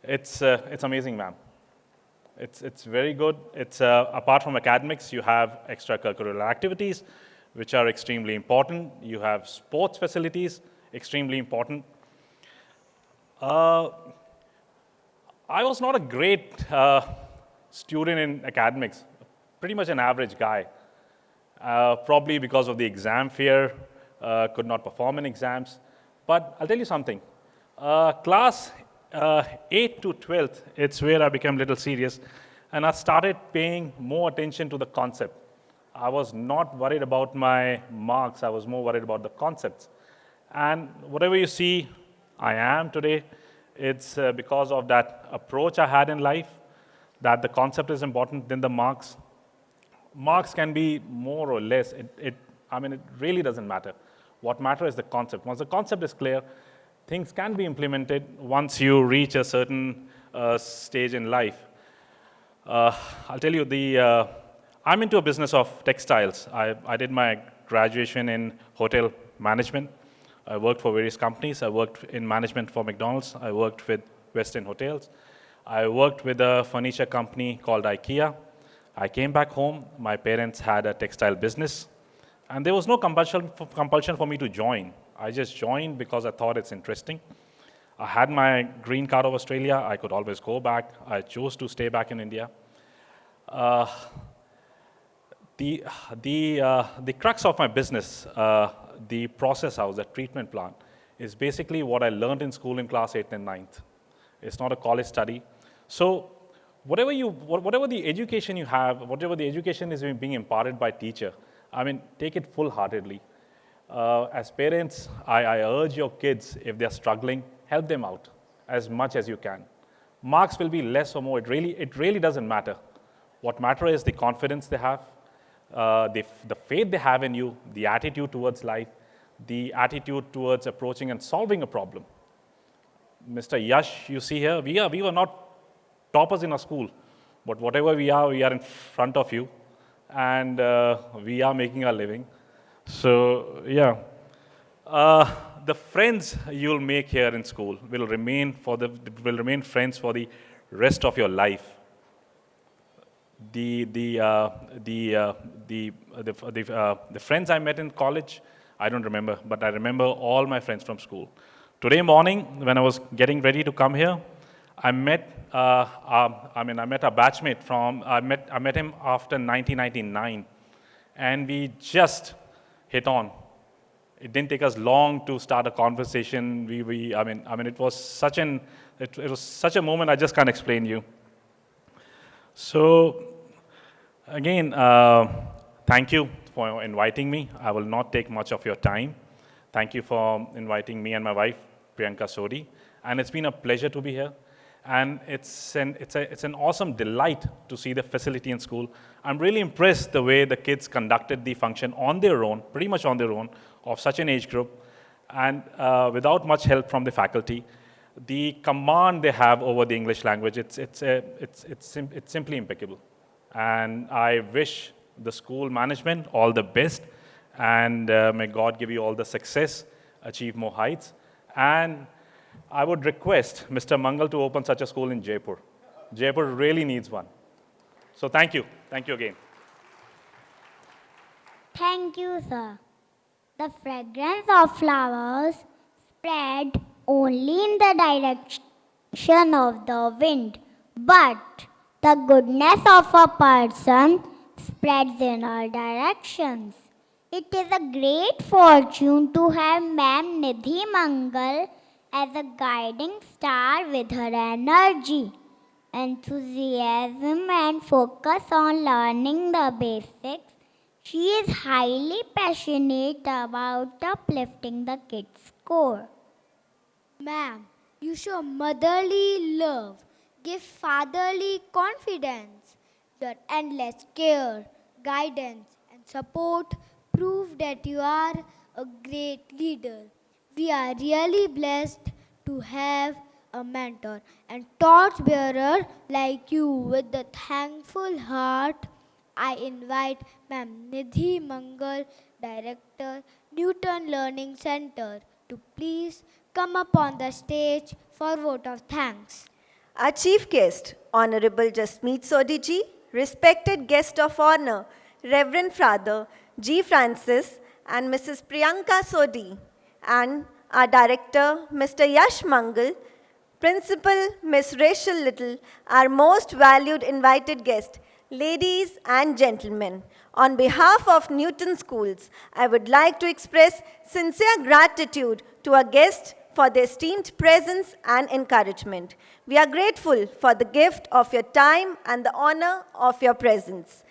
it's amazing, ma'am. It's very good. It's apart from academics, you have extracurricular activities, which are extremely important. You have sports facilities, extremely important. I was not a great student in academics, pretty much an average guy. Probably because of the exam fear, could not perform in exams. But I'll tell you something. Class 8 to 12th, it's where I became a little serious, and I started paying more attention to the concept. I was not worried about my marks, I was more worried about the concepts. And whatever you see, I am today, it's because of that approach I had in life, that the concept is important than the marks. Marks can be more or less, it really doesn't matter. What matters is the concept. Once the concept is clear, things can be implemented once you reach a certain stage in life. I'll tell you, I'm into a business of textiles. I did my graduation in hotel management. I worked for various companies. I worked in management for McDonald's. I worked with Westin Hotels. I worked with a furniture company called IKEA. I came back home. My parents had a textile business. And there was no compulsion for me to join. I just joined because I thought it's interesting. I had my green card of Australia. I could always go back. I chose to stay back in India. The crux of my business, the process house, the treatment plant, is basically what I learned in school in class 8th and 9th. It's not a college study. So whatever the education you have, whatever the education is being imparted by teacher, take it full-heartedly. As parents, I urge your kids, if they're struggling, help them out as much as you can. Marks will be less or more. It really doesn't matter. What matters is the confidence they have, the faith they have in you, the attitude towards life, the attitude towards approaching and solving a problem. Mr. Yash, you see here, we were not toppers in our school, but whatever we are in front of you, and we are making our living. So, yeah. The friends you'll make here in school will remain friends for the rest of your life. The friends I met in college, I don't remember, but I remember all my friends from school. Today morning, when I was getting ready to come here, I met a batchmate I met him after 1999, and we just hit on. It didn't take us long to start a conversation. It was such a moment I just can't explain you. So, again, thank you for inviting me. I will not take much of your time. Thank you for inviting me and my wife, Priyanka Sodi, and it's been a pleasure to be here. And it's an awesome delight to see the facility in school. I'm really impressed the way the kids conducted the function on their own, pretty much on their own, of such an age group, and without much help from the faculty. The command they have over the English language, it's simply impeccable. And I wish the school management all the best, and may God give you all the success, achieve more heights. And I would request Mr. Mangal to open such a school in Jaipur. Jaipur really needs one. So thank you. Thank you again. Thank you, sir. The fragrance of flowers spread only in the direction of the wind, but the goodness of a person spreads in all directions. It is a great fortune to have Ma'am Nidhi Mangal as a guiding star with her energy, enthusiasm and focus on learning the basics. She is highly passionate about uplifting the kids' score. Ma'am, you show motherly love, give fatherly confidence. Your endless care, guidance, and support prove that you are a great leader. We are really blessed to have a mentor and torchbearer like you. With a thankful heart, I invite Ma'am Nidhi Mangal, Director, Newton Learning Center, to please come up on the stage for vote of thanks. Our chief guest, Honorable Jasmeet Sodhi ji, respected guest of honor, Reverend Father G. Francis and Mrs. Priyanka Sodhi, and our director, Mr. Yash Mangal, Principal Miss Rachel Little, our most valued invited guest, ladies and gentlemen, on behalf of Newton Schools, I would like to express sincere gratitude to our guests for their esteemed presence and encouragement. We are grateful for the gift of your time and the honor of your presence.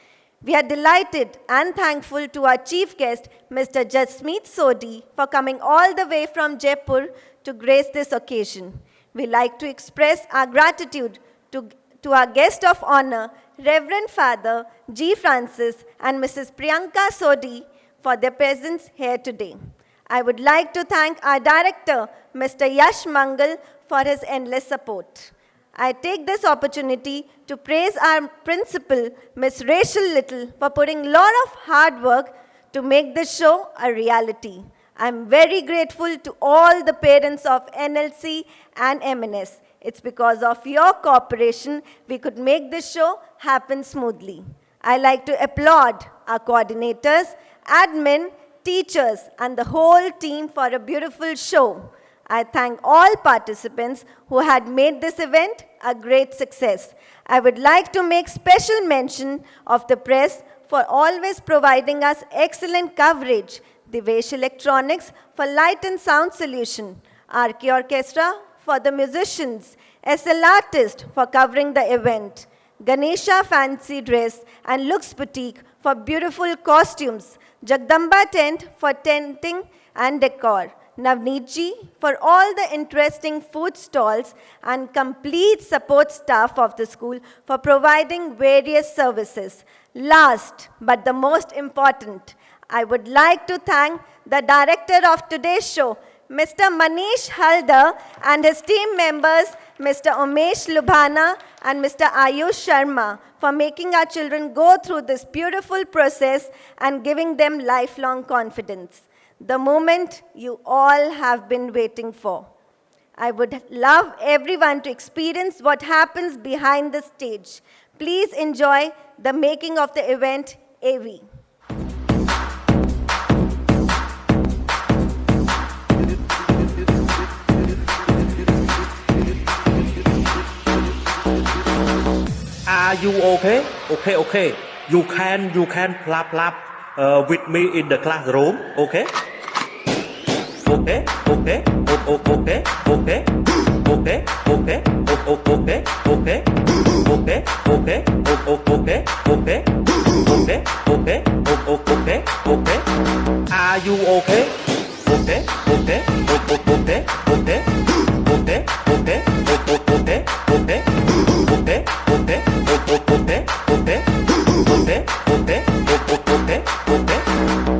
We are delighted and thankful to our chief guest, Mr. Jasmeet Sodhi, for coming all the way from Jaipur to grace this occasion. We like to express our gratitude to our guest of honor, Reverend Father G. Francis and Mrs. Priyanka Sodhi, for their presence here today. I would like to thank our director, Mr. Yash Mangal, for his endless support. I take this opportunity to praise our principal, Miss Rachel Little, for putting a lot of hard work to make this show a reality. I'm very grateful to all the parents of NLC and MNS. It's because of your cooperation we could make this show happen smoothly. I like to applaud our coordinators, admin, teachers, and the whole team for a beautiful show. I thank all participants who had made this event a great success. I would like to make special mention of the press for always providing us excellent coverage, Devesh Electronics for light and sound solution, RK Orchestra for the musicians, SL Artist for covering the event, Ganesha Fancy Dress and Looks Boutique for beautiful costumes, Jagdamba Tent for tenting and decor, Navneet ji for all the interesting food stalls, and complete support staff of the school for providing various services. Last but the most important, I would like to thank the director of today's show, Mr. Manish Haldar, and his team members, Mr. Umesh Lubhana and Mr. Ayush Sharma, for making our children go through this beautiful process and giving them lifelong confidence. The moment you all have been waiting for. I would love everyone to experience what happens behind the stage. Please enjoy the making of the event AV. Are you okay? Okay. You can clap with me in the classroom. Okay. Okay. Are you okay?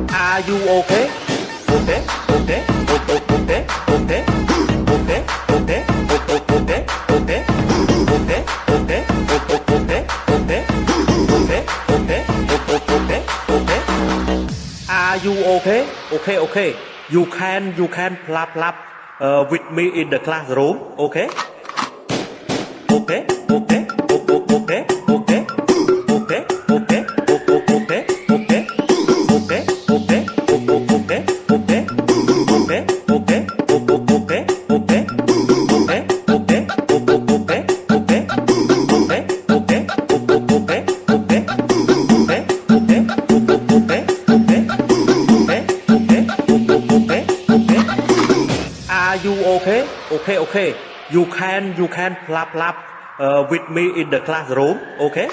Are you okay? Are you okay? Okay. You can clap with me in the classroom. Okay. Are you okay? Okay. You can clap with me in the classroom. Okay.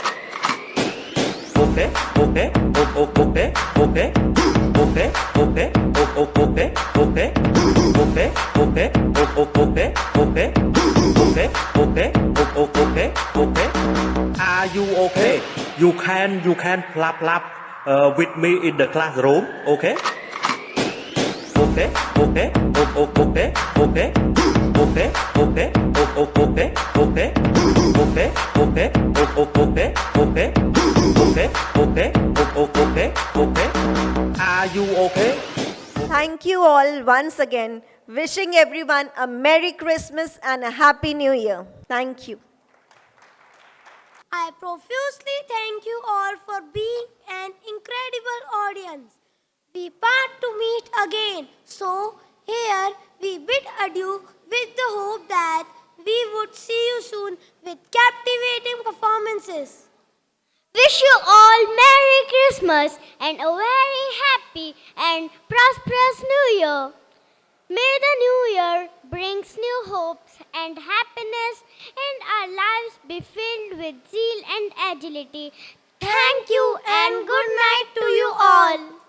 Are you okay? You can clap with me in the classroom. Okay. Are you okay? Thank you all once again. Wishing everyone a Merry Christmas and a Happy New Year. Thank you. I profusely thank you all for being an incredible audience. We part to meet again. So, here we bid adieu with the hope that we would see you soon with captivating performances. Wish you all Merry Christmas and a very happy and prosperous New Year. May the New Year brings new hopes and happiness and our lives be filled with zeal and agility. Thank you and good night to you all.